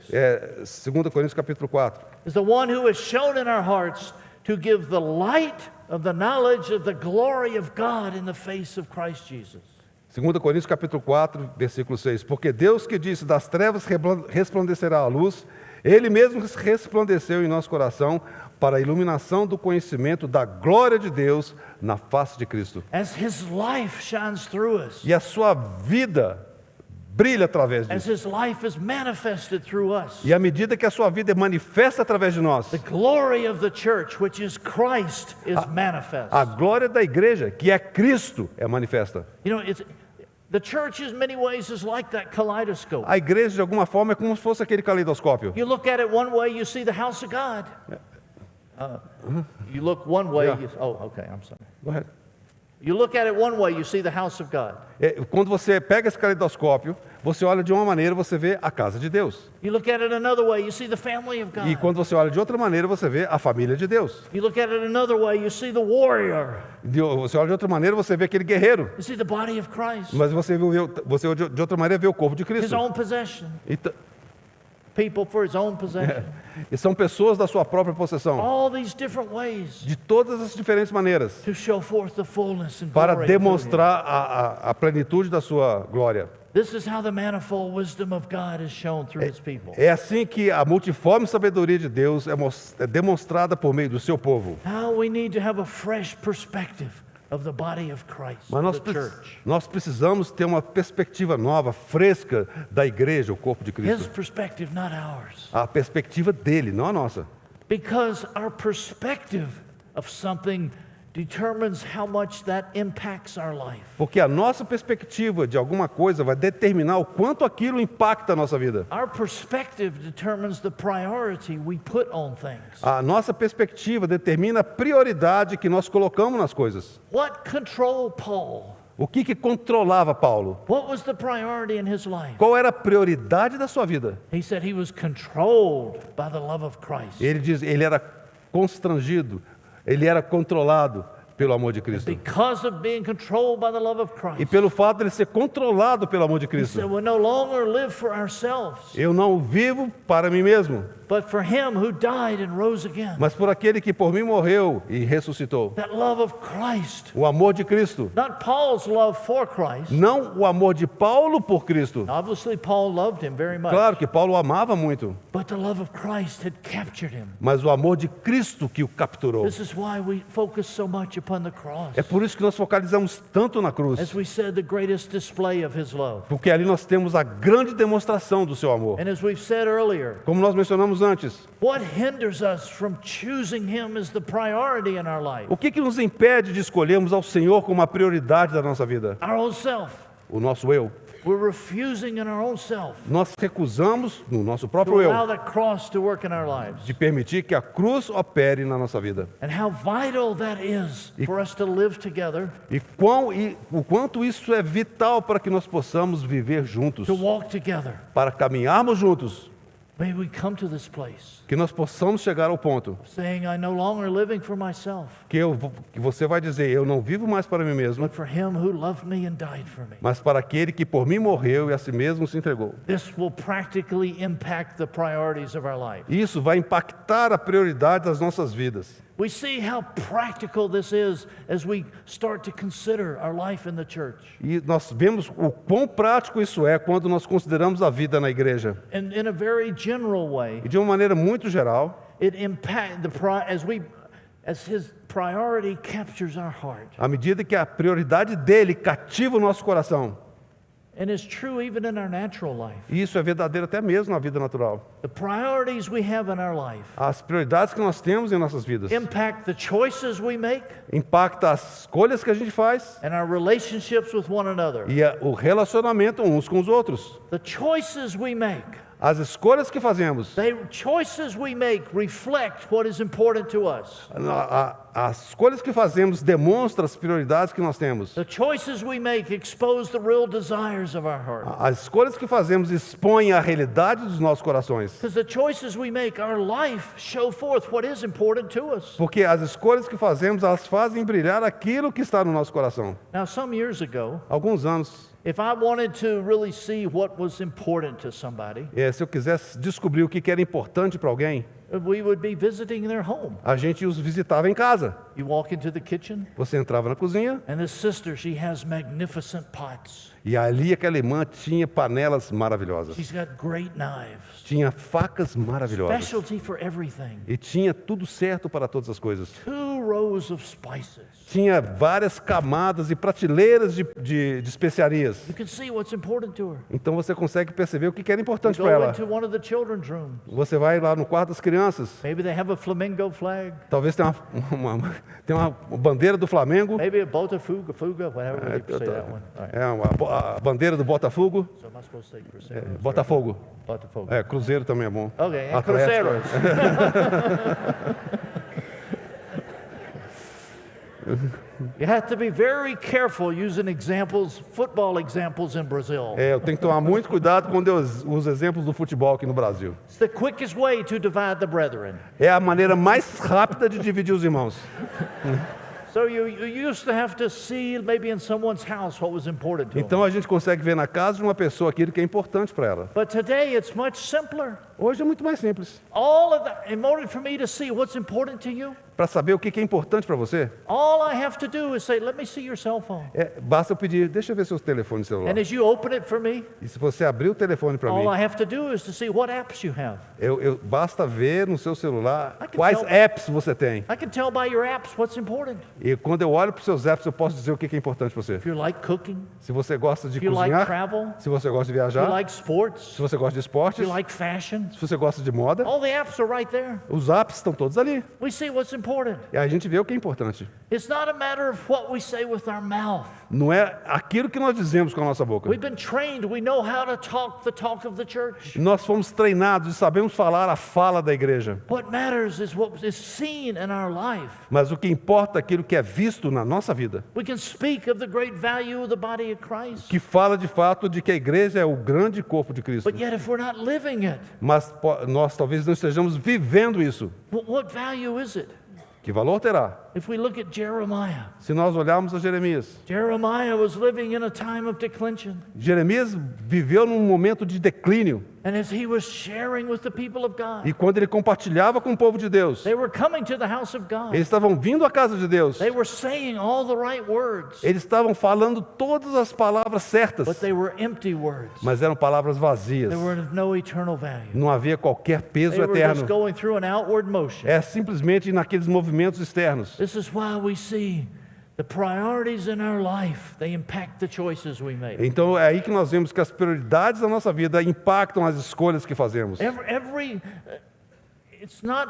2 Coríntios capítulo 4. Is the one who has shone in our hearts to give the light of the knowledge of the glory of God in the face of Christ Jesus. 2 Coríntios capítulo 4, versículo 6. Porque Deus que disse, das trevas resplandecerá a luz, Ele mesmo resplandeceu em nosso coração para a iluminação do conhecimento da glória de Deus na face de Cristo. As His life shines through us. E a sua vida brilha através As disso. His life is manifested through us. E à medida que a sua vida é manifesta através de nós, The glory of the church, which is Christ, is manifest. a glória da igreja, que é Cristo, é manifesta. You know, the church in many ways is like that kaleidoscope. A igreja, de alguma forma, é como se fosse aquele caleidoscópio. You look at it one way, you see the house of God. You look one way, Yeah. okay, I'm sorry. Go ahead. You look at it one way, you see the house of God. Quando você pega esse caleidoscópio, você olha de uma maneira, você vê a casa de Deus. You look at it another way, you see the family of God. E quando você olha de outra maneira, você vê a família de Deus. You look at it another way, you see the warrior. Você olha de outra maneira, você vê aquele guerreiro. You see the body of Christ. Mas você de outra maneira vê o corpo de His Cristo. own possession. Então, People for His own possession. e são pessoas da sua própria possessão, All these different ways de todas as diferentes maneiras, to show forth the fullness and para glory of Him. demonstrar a plenitude da sua glória. This is how the manifold wisdom of God is shown through His people. É assim que a multiforme sabedoria de Deus é demonstrada por meio do seu povo. How we need to have a fresh perspective of the body of Christ, Mas the church. nós precisamos ter uma perspectiva nova, fresca da igreja, o corpo de His Cristo. perspective, not ours. A perspectiva dele, não a nossa. Because our perspective of something determines how much that impacts our life. Porque a nossa perspectiva de alguma coisa vai determinar o quanto aquilo impacta a nossa vida. Our perspective determines the priority we put on things. A nossa perspectiva determina a prioridade que nós colocamos nas coisas. What controlled Paul? O que controlava Paulo? What was the priority in his life? Qual era a prioridade da sua vida? He said he was controlled by the love of Christ. Ele diz, ele era constrangido, ele era controlado pelo amor de Cristo. Because of being controlled by the love of E Christ. pelo fato de ele ser controlado pelo amor de He Cristo. said we no longer live for ourselves, Eu não vivo para mim mesmo, but for Him who died and rose again. mas por aquele que por mim morreu e ressuscitou. That love of Christ. O amor de Cristo. Not Paul's love for Christ. Não o amor de Paulo por Cristo. Obviously, Paul loved him very much. Claro que Paulo o amava muito, But the love of Christ had captured him. mas o amor de Cristo que o capturou. This is why we focus so much upon the cross. É por isso que nós focalizamos tanto na cruz, As we said, the greatest display of His love. porque ali nós temos a grande demonstração do seu amor. And as we've said earlier, Como nós mencionamos antes, what hinders us from choosing Him as the priority in our life? o que nos impede de escolhermos ao Senhor como a prioridade da nossa vida? Our own self. O nosso eu. We're refusing in our own self Nós recusamos no nosso to próprio eu allow that cross to work in our lives. de permitir que a cruz opere na nossa vida. And how vital that is for us to live together, E o quanto isso é vital para que nós possamos viver juntos, to walk together. para caminharmos juntos, May we come to this place que nós possamos chegar ao ponto saying, I'm no longer living for myself, que você vai dizer, eu não vivo mais para mim mesmo, but for Him who loved me and died for me. mas para aquele que por mim morreu e a si mesmo se entregou. This will practically impact the priorities of our life. Isso vai impactar a prioridade das nossas vidas. We see how practical this is as we start to consider our life in the church. E nós vemos o quão prático isso é quando nós consideramos a vida na igreja. And in a very general way, E de uma maneira muito geral, it impacts as His priority captures our heart. à medida que a prioridade dele cativa o nosso coração. And it's true even in our natural life. E isso é verdadeiro até mesmo na vida natural. The priorities we have in our life As prioridades que nós temos em nossas vidas impact the choices we make impactam as escolhas que a gente faz and our relationships with one another. e o relacionamento uns com os outros. The choices we make As escolhas que fazemos, choices we make reflect what is important to us. as escolhas que fazemos demonstram as prioridades que nós temos. The choices we make expose the real desires of our heart. As escolhas que fazemos expõem a realidade dos nossos corações. Because the choices we make, our life, show forth what is important to us. Porque as escolhas que fazemos, elas fazem brilhar aquilo que está no nosso coração. Now, some years ago, Alguns anos, if I wanted to really see what was important to somebody, se eu quisesse descobrir o que era importante para alguém, we would be visiting their home. a gente os visitava em casa. You walk into the kitchen, Você entrava na cozinha and this sister, she has magnificent pots. e ali aquela irmã tinha panelas maravilhosas. She's got great knives, Tinha facas maravilhosas. specialty for everything. E tinha tudo certo para todas as coisas. 2 rows of spices. Tinha várias camadas e prateleiras de especiarias. You can see what's important to her. Então você consegue perceber o que era You importante go para ela. into one of the children's rooms. Você vai lá no quarto das crianças. Maybe they have a flamingo flag. Talvez tenha tem uma bandeira do Flamengo. Maybe a Botafogo, whatever you say that one. All right. A bandeira do Botafogo. So am I supposed to say Cruzeiro? Botafogo. Botafogo. Cruzeiro também é bom. Okay, and Atlético. Cruzeiro. You have to be very careful using examples, football examples in Brazil. Eu tenho que tomar muito cuidado quando eu uso exemplos do futebol aqui no Brasil. It's the quickest way to divide the brethren. É a maneira mais rápida de dividir os irmãos. So you used to have to see maybe in someone's house what was important to them. Então a gente consegue ver na casa de uma pessoa aquilo que é importante para ela. But today it's much simpler. Hoje é muito mais simples. All of that, in order for me to see what's important to you, Para saber o que é importante para você, all I have to do is say, let me see your cell phone. basta eu pedir, deixa eu ver seu telefone celular. And as you open it for me, E se você abrir o telefone para mim, all I have to do is to see what apps you have. basta ver no seu celular I can quais tell- apps você tem. I can tell by your apps what's important. E quando eu olho para os seus apps, eu posso dizer o que é importante para você. If you like cooking, Se você gosta de if you like cozinhar, travel, se você gosta de if you viajar, like sports, se você gosta de if esportes, you like fashion, se você gosta de moda, all the apps are right there. os apps estão todos ali. We see what's important. E a gente vê o que é importante. It's not a matter of what we say with our mouth. Não é aquilo que nós dizemos com a nossa boca. We've been trained, we know how to talk the talk of the church. Nós fomos treinados e sabemos falar a fala da igreja. What matters is what is seen in our life. Mas o que importa é aquilo que é visto na nossa vida. We can speak of the great value of the body of Christ, Que fala de fato de que a igreja é o grande corpo de Cristo. but yet if we're not living it, Mas nós talvez não estejamos vivendo isso. what value is it? Que valor terá? If we look at Jeremiah, Se nós olharmos a Jeremias. Jeremiah was living in a time of declension. Jeremias viveu num momento de declínio. And as he was sharing with the people of God, E quando ele compartilhava com o povo de Deus, they were coming to the house of God. eles estavam vindo à casa de Deus. They were saying all the right words, Eles estavam falando todas as palavras certas, but they were empty words. mas eram palavras vazias. They were of no eternal value. Não havia qualquer peso They were just eterno. going through an outward motion. É simplesmente naqueles movimentos externos. This is why we see the priorities in our life, they impact the choices we make. Então é aí que nós vemos que as prioridades da nossa vida impactam as escolhas que fazemos. It's not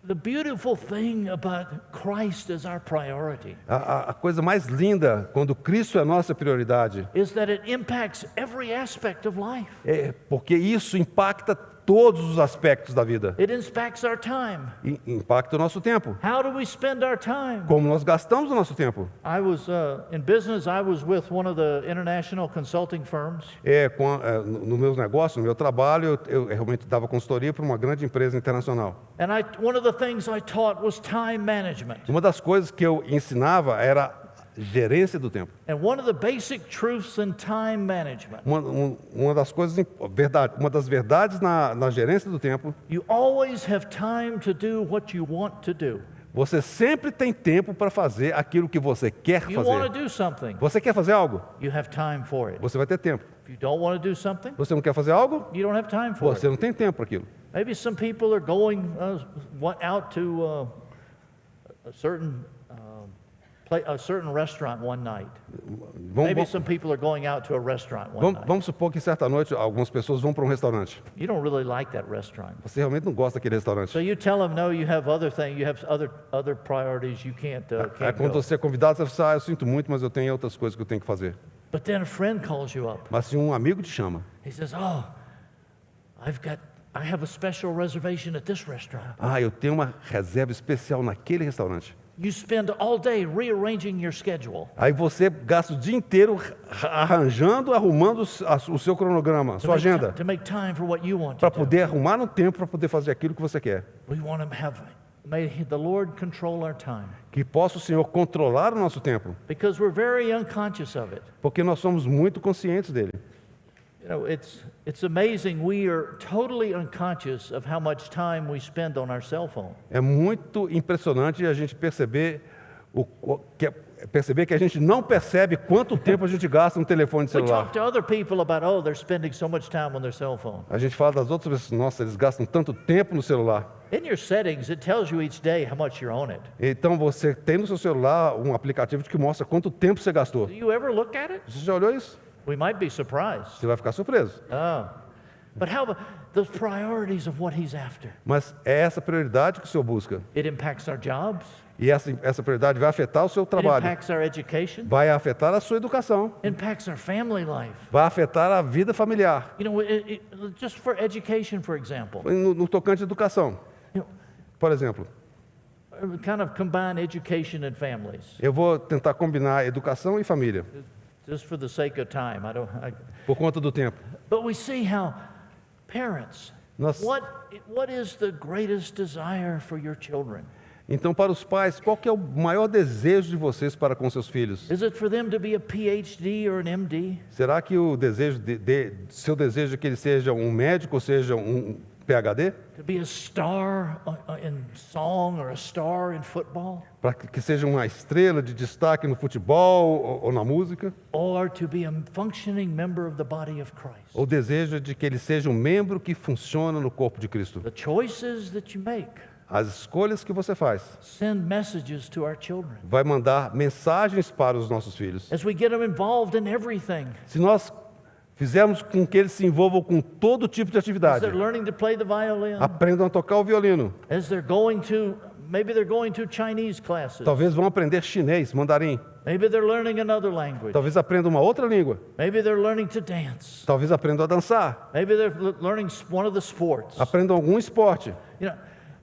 the beautiful thing about Christ as our priority A coisa mais linda quando Cristo é a nossa prioridade is that it impacts every aspect of life. é porque isso impacta todos os aspectos da vida. It impacts our time. Impacta o nosso tempo. How do we spend our time? Como nós gastamos o nosso tempo. I was in business. I was with one of the international consulting firms. No meu negócio, no meu trabalho, eu realmente dava consultoria para uma grande empresa internacional. And one of the things I taught was time management. Uma das coisas que eu ensinava era gerência do tempo. And one of the basic truths in time management, Uma das coisas, uma das verdades na gerência do tempo, you always have time to do what you want to do. você sempre tem tempo para fazer aquilo que você quer You want to fazer. do something, Você quer fazer algo? you have time for it. Você vai ter tempo. If you don't want to do something, Você não quer fazer algo? you don't have time for Você it. não tem tempo para aquilo. Maybe some people are going out to a certain restaurant one night. Maybe Vamos, some people are going out to a restaurant one night. vamos supor que certa noite algumas pessoas vão para um restaurante. You don't really like that restaurant. Você realmente não gosta daquele restaurante. So you tell them, no, you have other things, you have other priorities, you can't Quando go. você é convidado, você fala, eu sinto muito, mas eu tenho outras coisas que eu tenho que fazer. But then a friend calls you up. Mas se um amigo te chama, He says, oh, I have a special reservation at this restaurant. Ah, eu tenho uma reserva especial naquele restaurante. You spend all day rearranging your schedule Aí você gasta o dia inteiro arranjando, arrumando o seu cronograma, sua agenda, to make time for what you want para to do. poder arrumar no tempo para poder fazer aquilo que você quer. We want to may the Lord control our time Que possa o Senhor controlar o nosso tempo, because we're very unconscious of it. porque nós somos muito conscientes dele. You know, it's amazing we are totally unconscious of how much time we spend on our cell phone. É muito impressionante a gente perceber que a gente não percebe quanto tempo a gente gasta no telefone We celular. talk to other people about, oh, they're spending so much time on their cell phone. A gente fala das outras pessoas, nossa, eles gastam tanto tempo no celular. In your settings, it tells you each day how much you're on it. Então você tem no seu celular um aplicativo que mostra quanto tempo você gastou. Do you ever look at it? Você já olhou isso? We might be surprised. Você vai ficar surpreso. Oh. But how about the priorities of what he's after? Mas é essa prioridade que o Senhor busca. It impacts our jobs. E essa prioridade vai afetar o seu It trabalho, impacts our education. vai afetar a sua educação, Impacts our family life. vai afetar a vida familiar. You know, just for education, for example. No tocante à educação, You por exemplo, know, kind of combine education and families. eu vou tentar combinar educação e família, Just for the sake of time. por conta do tempo. But we see how parents, Nós- what is the greatest desire for your children? Então, para os pais, qual que é o maior desejo de vocês para com seus filhos? Is it for them to be a PhD or an MD? Será que o desejo seu desejo é que ele seja um médico ou seja um PhD? To be a star in song or a star in football? Para que seja uma estrela de destaque no futebol ou na música? Or to be a functioning member of the body of Christ? O desejo é de que ele seja um membro que funciona no corpo de Cristo? The choices that you make As escolhas que você faz send messages to our children. vai mandar mensagens para os nossos filhos. As we get them involved in everything, Se nós fizermos com que eles se envolvam com todo tipo de as atividade, they're learning to play the violin, aprendam a tocar o violino, as maybe they're going to Chinese classes, talvez vão aprender chinês, mandarim, maybe they're learning another language, talvez aprendam uma outra língua, maybe they're learning to dance, talvez aprendam a dançar, maybe they're learning one of the sports. aprendam algum esporte. You know,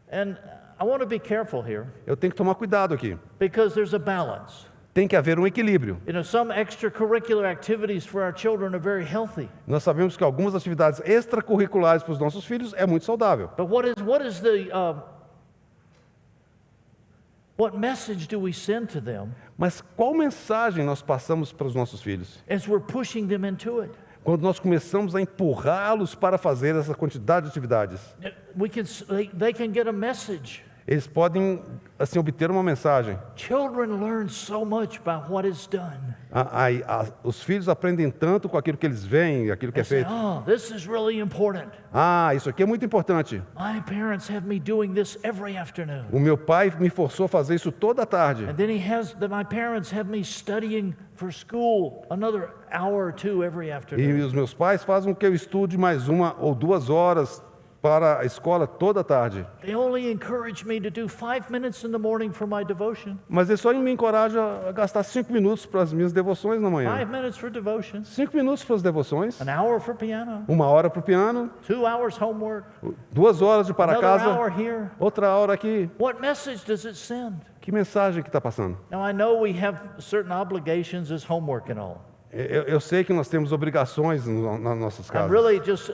and I want to be careful here Eu tenho que tomar cuidado aqui. because there's a balance. Tem que haver um equilíbrio. You know, some extracurricular activities for our children are very healthy. Nós sabemos que algumas atividades extracurriculares para os nossos filhos é muito saudável. But what message do we send to them Mas qual mensagem nós passamos para os nossos filhos? as we're pushing them into it? Quando nós começamos a empurrá-los para fazer essa quantidade de atividades, They can get a message. eles podem assim obter uma mensagem. Children learn so much by what is done. Os filhos aprendem tanto com aquilo que eles veem, aquilo que é They say, feito. oh, this is really important. Ah, isso aqui é muito importante. My parents have me doing this every afternoon. O meu pai me forçou a fazer isso toda a tarde. And then my parents have me studying for school another hour or two every E afternoon. os meus pais fazem com que eu estude mais 1 ou 2 horas para a escola toda a tarde. They only encourage me to do 5 minutes in the morning for my devotion. Mas eles só me encorajam a gastar 5 minutos para as minhas devoções na manhã. 5 minutes for devotion. 5 minutos para as devoções. An hour for piano. 1 hora para o piano. 2 hours homework. 2 horas de para Another hour casa. here. Outra hora aqui. What message does it send? Que mensagem que está passando? Now I know we have certain obligations as homework and all. Eu sei que nós temos obrigações nas nossas casas.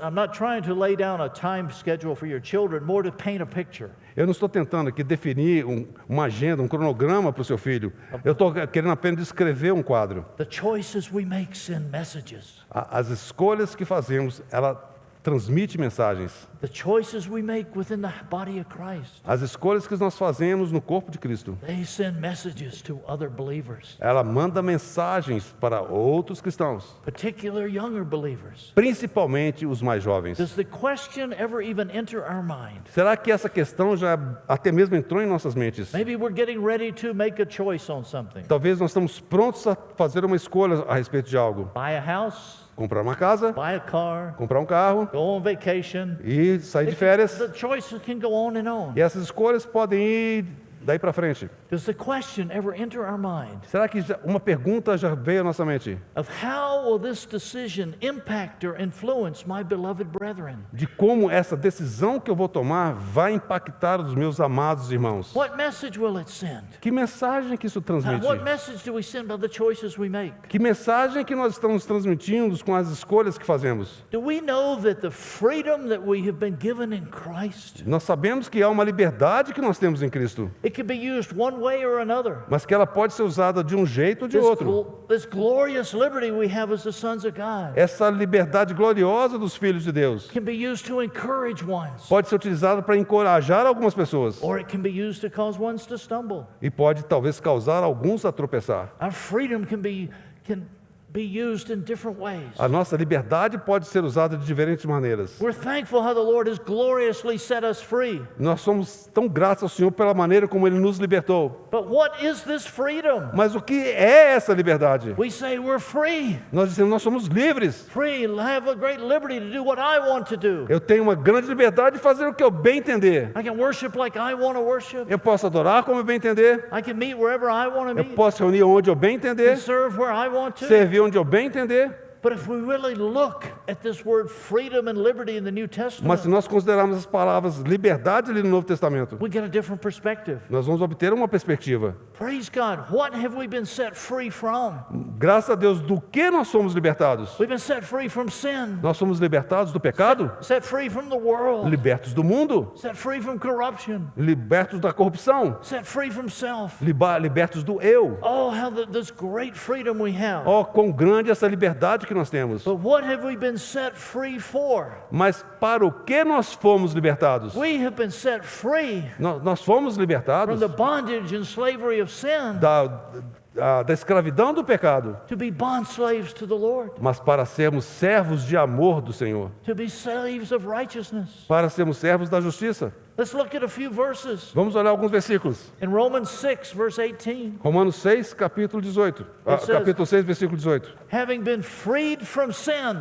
I'm not trying to lay down a time schedule for your children, more to paint a picture. Eu não estou tentando aqui definir uma agenda, um cronograma para o seu filho. Eu estou querendo apenas descrever um quadro. The choices we make send messages. As escolhas que fazemos, ela transmite mensagens. The choices we make within the body of Christ, As escolhas que nós fazemos no corpo de Cristo, they send messages to other believers, ela manda mensagens para outros cristãos, particular younger believers. principalmente os mais jovens. Does the question ever even enter our mind? Será que essa questão já até mesmo entrou em nossas mentes? Maybe we're getting ready to make a choice on something. Talvez nós estamos prontos a fazer uma escolha a respeito de algo. Buy a house, Comprar uma casa, buy a car, comprar um carro go on vacation. e sair de férias. The choices can go on and on. E essas escolhas podem ir daí para frente? Does the question ever enter our mind Será que uma pergunta já veio à nossa mente? of how will this decision impact or influence my beloved brethren? De como essa decisão que eu vou tomar vai impactar os meus amados irmãos? What message will it send? Que mensagem que isso transmite? What message do we send by the choices we make? Que mensagem que nós estamos transmitindo com as escolhas que fazemos? Do we know that the freedom that we have been given in Christ, Nós sabemos que há uma liberdade que nós temos em Cristo, it can be used one way or another. mas que ela pode ser usada de um jeito ou de outro. This glorious liberty we have as the sons of God Essa liberdade gloriosa dos filhos de Deus can be used to encourage ones, pode ser utilizada para encorajar algumas pessoas or it can be used to cause ones to stumble. e pode talvez causar alguns a tropeçar. Our freedom can be used in different ways. A nossa liberdade pode ser usada de diferentes maneiras. We're thankful how the Lord has gloriously set us free. Nós somos tão gratos ao Senhor pela maneira como Ele nos libertou. But what is this freedom? Mas o que é essa liberdade? We say we're free. Nós dizemos, nós somos livres. Free, have a great liberty to do what I want to do. Eu tenho uma grande liberdade de fazer o que eu bem entender. I can worship like I want to worship. Eu posso adorar como eu bem entender. I can meet wherever I want to Eu meet. posso reunir onde eu bem And entender. serve where I want to. Servir onde eu bem entender. But if we really look at this word freedom and liberty in the New Mas se Testament, nós considerarmos as palavras liberdade ali no Novo Testamento, we get a different perspective. nós vamos obter uma perspectiva. Praise God. What have we been set free from? Graças a Deus, do que nós somos libertados? We've been set free from sin, Nós somos libertados do pecado? set free from the world, Libertos do mundo? set free from corruption, Libertos da corrupção? set free from self. Libertos do eu? Oh, how this great freedom we have. Oh, quão grande essa liberdade que nós temos. But what have we been set free for? Mas para o que nós fomos libertados? We have been set free Nós fomos from libertados the bondage and slavery of sin da escravidão do pecado, to be bond slaves to the Lord, mas para sermos servos de amor do Senhor, to be slaves of righteousness. para sermos servos da justiça. Let's look at a few verses. Vamos olhar alguns versículos. In Romans 6, verse 18, Romanos 6, capítulo 18. It says- Capítulo 6, versículo 18. having been freed from sin,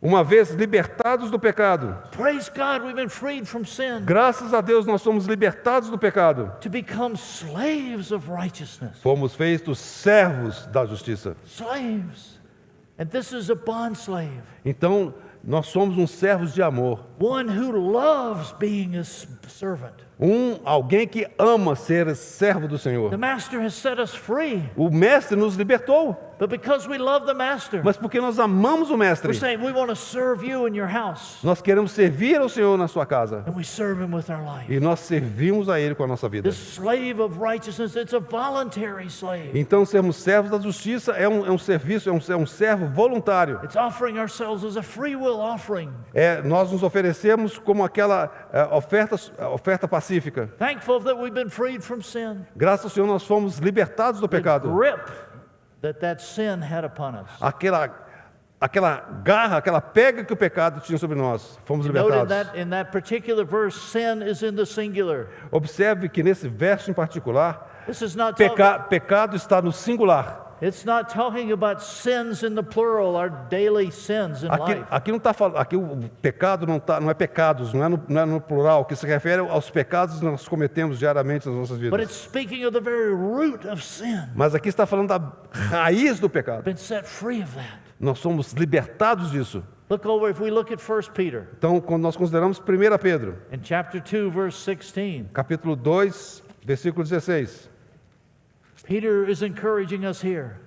Uma vez libertados do pecado, praise God, we've been freed from sin graças a Deus nós somos libertados do pecado. to become slaves of righteousness. Fomos feitos servos da justiça. Slaves. And this is a bond slave, Então, nós somos uns servos de amor. one who loves being a servant. Alguém que ama ser servo do The Senhor. master has set us free, O mestre nos libertou, but because we love the master, mas porque nós amamos o mestre, we're saying we want to serve you in your house, nós queremos servir ao Senhor na sua casa. and we serve him with our life. E nós servimos a Ele com a nossa vida. This slave of righteousness, it's a voluntary slave. Então, sermos servos da justiça é um serviço, é um servo voluntário. It's offering ourselves as a free will offering. Nós nos oferecemos como aquela oferta pacífica. Thankful that we've been freed from sin. Graças ao Senhor nós fomos libertados do The pecado. grip that sin had upon us. Aquela garra, aquela pega que o pecado tinha sobre nós. Fomos Note libertados. in that particular verse, sin is in the singular. Observe que nesse verso em particular, This is not talking, pecado está no singular. it's not talking about sins in the plural, our daily sins in life. Aqui não está falando, aqui o pecado não é pecados, não é no plural, que se refere aos pecados que nós cometemos diariamente nas nossas But vidas. it's speaking of the very root of sin. Mas aqui está falando da raiz do pecado. Been set free of that. Nós somos libertados disso. Look over, if we look at 1 Peter, Então, quando nós consideramos 1 Pedro, in chapter 2, verse 16, capítulo 2, versículo 16. Peter is encouraging us here.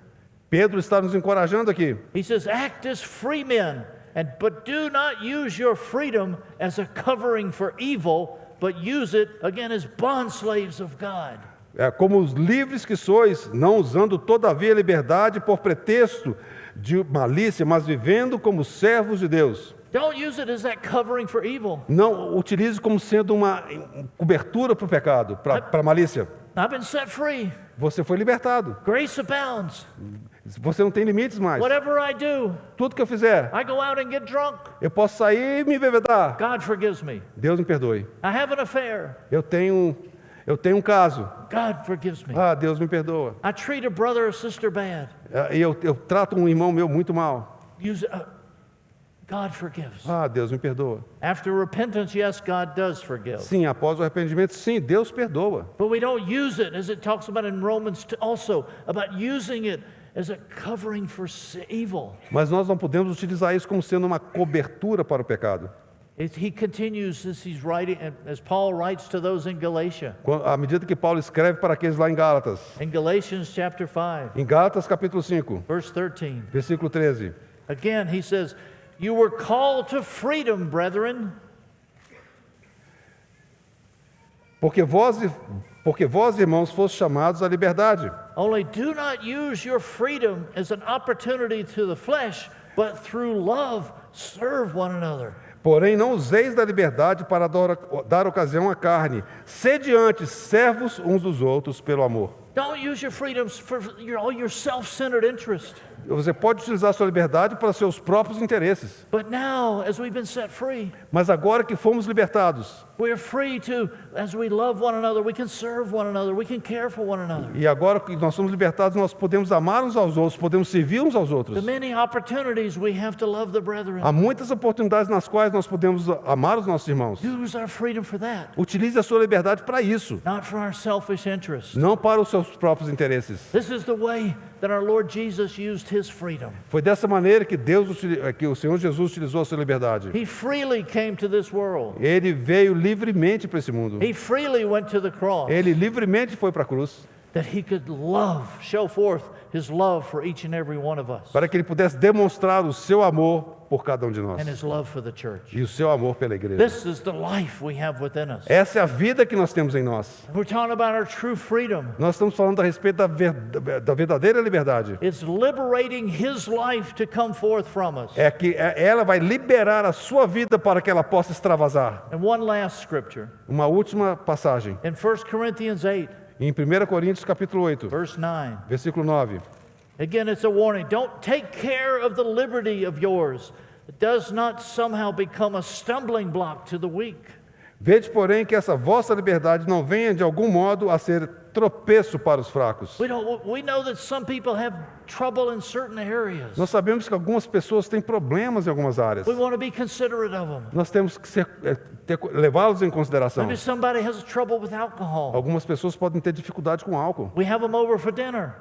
Pedro está nos encorajando aqui. He says, act as free men, but do not use your freedom as a covering for evil, but use it, again, as bondslaves of God. Como os livres que sois, não usando todavia a liberdade por pretexto de malícia, mas vivendo como servos de Deus. Don't use it as that covering for evil. Não utilize como sendo uma cobertura para o pecado, para a malícia. I've been set free. Você foi libertado. Grace abounds. Você não tem limites mais. Whatever I do, Tudo que eu fizer, I go out and get drunk. eu posso sair e me embebedar. God forgives me. Deus me perdoe. I have an affair. Eu tenho um caso. God forgives me. Ah, Deus me perdoa. I treat a brother or sister bad. E eu trato um irmão meu muito mal. God forgives. Ah, Deus me perdoa. After repentance, yes, God does forgive. Sim, após o arrependimento, sim, Deus perdoa. But we don't use it, as it talks about in Romans also, about using it as a covering for evil. Mas nós não podemos utilizar isso como sendo uma cobertura para o pecado. He continues as he's writing, as Paul writes to those in Galatia. À medida que Paulo escreve para aqueles lá em Gálatas. In Galatians chapter 5, Em Gálatas capítulo 5, verse 13. versículo 13. Again, he says, "You were called to freedom, brethren." Porque vós, irmãos, fostes chamados à liberdade. Only do not use your freedom as an opportunity to the flesh, but through love serve one another. Porém, não useis da liberdade para dar ocasião à carne. Sede antes servos uns dos outros pelo amor. Don't use your freedoms for all your self-centered interest. Você pode utilizar a sua liberdade para seus próprios interesses. But now, as we've been set free, Mas agora que fomos libertados, we're free to, as we love one another, we can serve one another, we can care for one another. e agora que nós somos libertados, nós podemos amar uns aos outros, podemos servir uns aos outros. The many opportunities we have to love the brethren. Há muitas oportunidades nas quais nós podemos amar os nossos irmãos. Use our freedom for that, Utilize a sua liberdade para isso, not for our selfish interests. não para os seus próprios interesses. This is the way that our Lord Jesus used his freedom. Foi dessa maneira que que o Senhor Jesus utilizou a sua liberdade. He freely came to this world. Ele veio livremente para esse mundo. He freely went to the cross Ele livremente foi para a cruz that he could show forth his love for each and every one of us para que ele pudesse demonstrar o seu amor por cada um de nós and his love for the church. e o seu amor pela igreja. This is the life we have within us. Essa é a vida que nós temos em nós. We're talking about our true freedom. Nós estamos falando a respeito da verdadeira liberdade. It's liberating his life to come forth from us. É que ela vai liberar a sua vida para que ela possa extravasar. And one last scripture Uma última passagem. in 1 Corinthians 8, Em 1 Coríntios capítulo 8, verse 9. versículo 9. Again, it's a warning. Don't take care of the liberty of yours. It does not somehow become a stumbling block to the weak. Vede, porém, que essa vossa liberdade não venha de algum modo a ser tropeço para os fracos. We know that some people have trouble in certain areas. Nós sabemos que algumas pessoas têm problemas em algumas áreas. We want to be considerate of them. Nós temos que levá-los em consideração. Maybe somebody has trouble with alcohol. Algumas pessoas podem ter dificuldade com álcool. We have them over for dinner.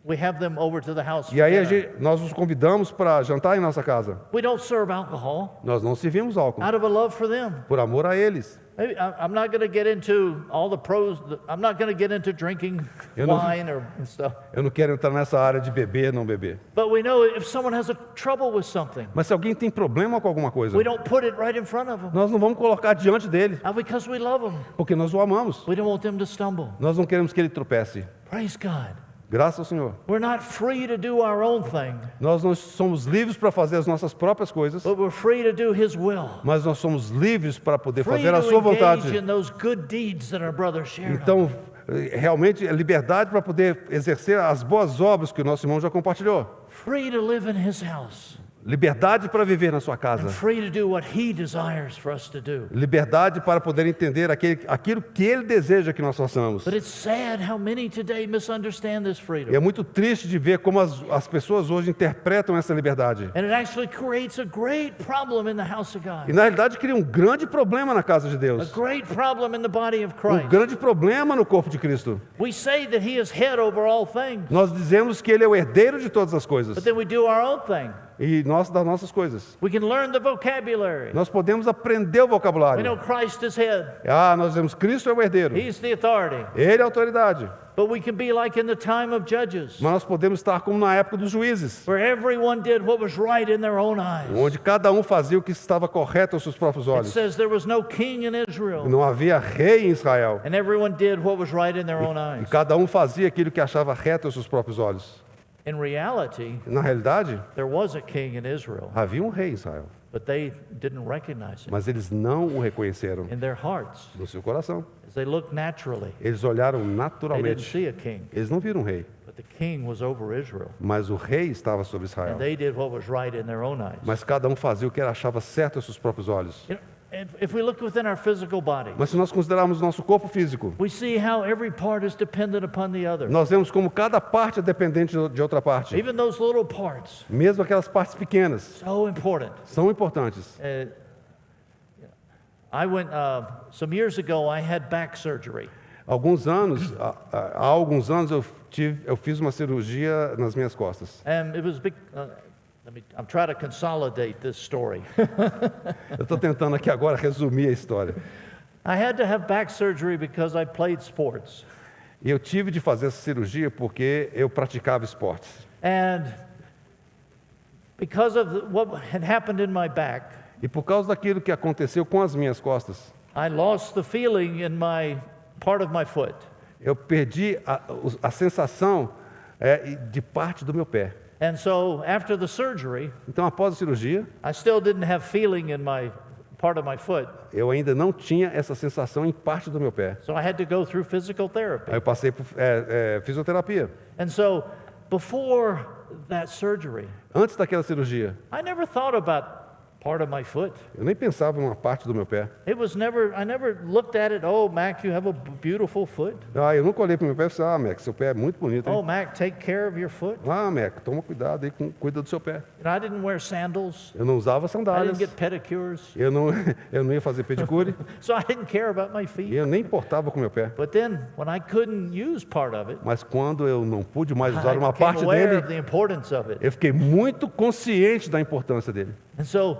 We have them over to the house for E aí dinner. nós os convidamos para jantar em nossa casa. We don't serve alcohol Nós não servimos álcool, out of a love for them. por amor a eles. Maybe, I'm not going to get into all the pros. I'm not going to get into drinking Eu não- wine or stuff. Eu não quero entrar nessa área de beber, não beber. But we know if someone has a trouble with something, Mas se alguém tem problema com alguma coisa, we don't put it right in front of them. nós não vamos colocar diante dele, Not because we love them. porque nós o amamos. We don't want them to stumble. Nós não queremos que ele tropece. Praise God. Graças ao Senhor. We're not free to do our own thing, Nós não somos livres para fazer as nossas próprias coisas, but we're free to do His will. mas nós somos livres para poder Free fazer a to sua engage vontade. in those good deeds that our brother shared. Então, realmente, é liberdade para poder exercer as boas obras que o nosso irmão já compartilhou. Free to live in His house. Liberdade para viver na sua casa. And free to do what He desires for us to do. Liberdade para poder entender aquilo que Ele deseja que nós façamos. But it's sad how many today misunderstand this E é freedom. muito triste de ver como as pessoas hoje interpretam essa liberdade. And it actually creates a great problem in the house of E God. na realidade cria um grande problema na casa de A Deus. great problem in the body of Um Christ. grande problema no corpo de Cristo. We say that He is head over all things, Nós dizemos que Ele é o herdeiro de todas as coisas. but then we do our own thing. E nós das nossas coisas. We can learn the vocabulary. Nós podemos aprender o We know vocabulário. Christ is head. Nós dizemos Cristo é o herdeiro. He's the authority. Ele é a autoridade. But we can be like in the time of Judges, Mas nós podemos estar como na época dos juízes, where everyone did what was right in their own eyes. onde cada um fazia o que estava correto aos seus próprios It olhos. says there was no king in Israel, Não havia rei em Israel. and everyone did what was right in their own E eyes. cada um fazia aquilo que achava reto aos seus próprios olhos. In reality, Na realidade, there was a king in Israel, havia um rei em Israel, but they didn't recognize him mas eles não o reconheceram in their hearts. no seu coração. As they looked naturally, Eles olharam they didn't naturalmente. see a king, Eles não viram um rei, but the king was over Israel, mas o rei estava sobre Israel. and they did what was right in their own eyes. Mas cada um fazia o que ele achava certo aos seus próprios olhos. You know, if we look within our physical body, Mas se nós considerarmos nosso corpo físico, we see how every part is dependent upon the other. nós vemos como cada parte é dependente de outra parte. Even those little parts, Mesmo aquelas partes pequenas so important. são importantes. I went some years ago. I had back surgery, Há alguns anos eu fiz uma cirurgia nas minhas costas. and it was big. I'm trying to consolidate this story. Eu estou tentando aqui agora resumir a história. I had to have back surgery because I played sports, E eu tive de fazer essa cirurgia porque eu praticava esportes. and because of what had happened in my back, E por causa daquilo que aconteceu com as minhas costas, I lost the feeling in my part of my foot. eu perdi a sensação de parte do meu pé. And so after the surgery, Então, após a cirurgia, I still didn't have feeling in my part of my foot. eu ainda não tinha essa sensação em parte do meu pé. So I had to go through physical therapy. Aí eu passei por fisioterapia. And so before that surgery, Antes daquela cirurgia, I never thought about part of my foot. eu nem pensava em uma parte do meu pé. I never looked at it, oh, Mac, you have a beautiful foot. Eu nunca olhei para o meu pé e falei, Mac, seu pé é muito bonito, Oh, hein? Mac, take care of your foot. Mac, toma cuidado aí, cuida do seu pé. And I didn't wear sandals. Eu não usava I sandálias, didn't get pedicures. eu não ia fazer pedicure, So I didn't care about my e feet. eu nem importava com o meu pé. But then when I couldn't use part of it, Mas quando eu não pude mais usar I uma became parte aware dele, of the importance of it. eu fiquei muito consciente da importância dele. And so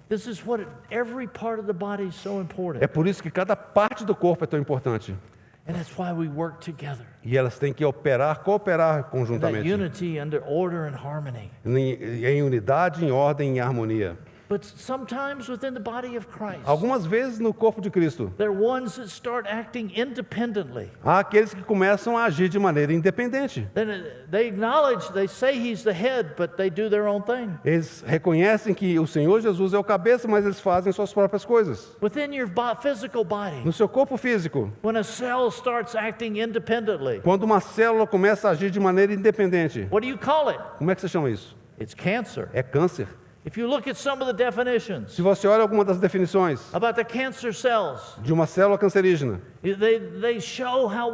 this is what every part of the body is so important. É por isso que cada parte do corpo é tão importante. And that's why we work together. E elas têm que cooperar That conjuntamente. unity under order and harmony. Em unidade, em ordem e harmonia. But sometimes within the body of Christ, Algumas vezes no corpo de Cristo, there are ones that start acting independently. há aqueles que começam a agir de maneira independente. Then they acknowledge, they say he's the head, but they do their own thing. Eles reconhecem que o Senhor Jesus é o cabeça, mas eles fazem suas próprias coisas. Within your physical body, No seu corpo físico, when a cell starts acting independently, quando uma célula começa a agir de maneira independente, what do you call it? como é que você chama isso? It's cancer. É câncer. If you look at some of the definitions Se você olha alguma das definições about the cancer cells, de uma célula cancerígena, they show how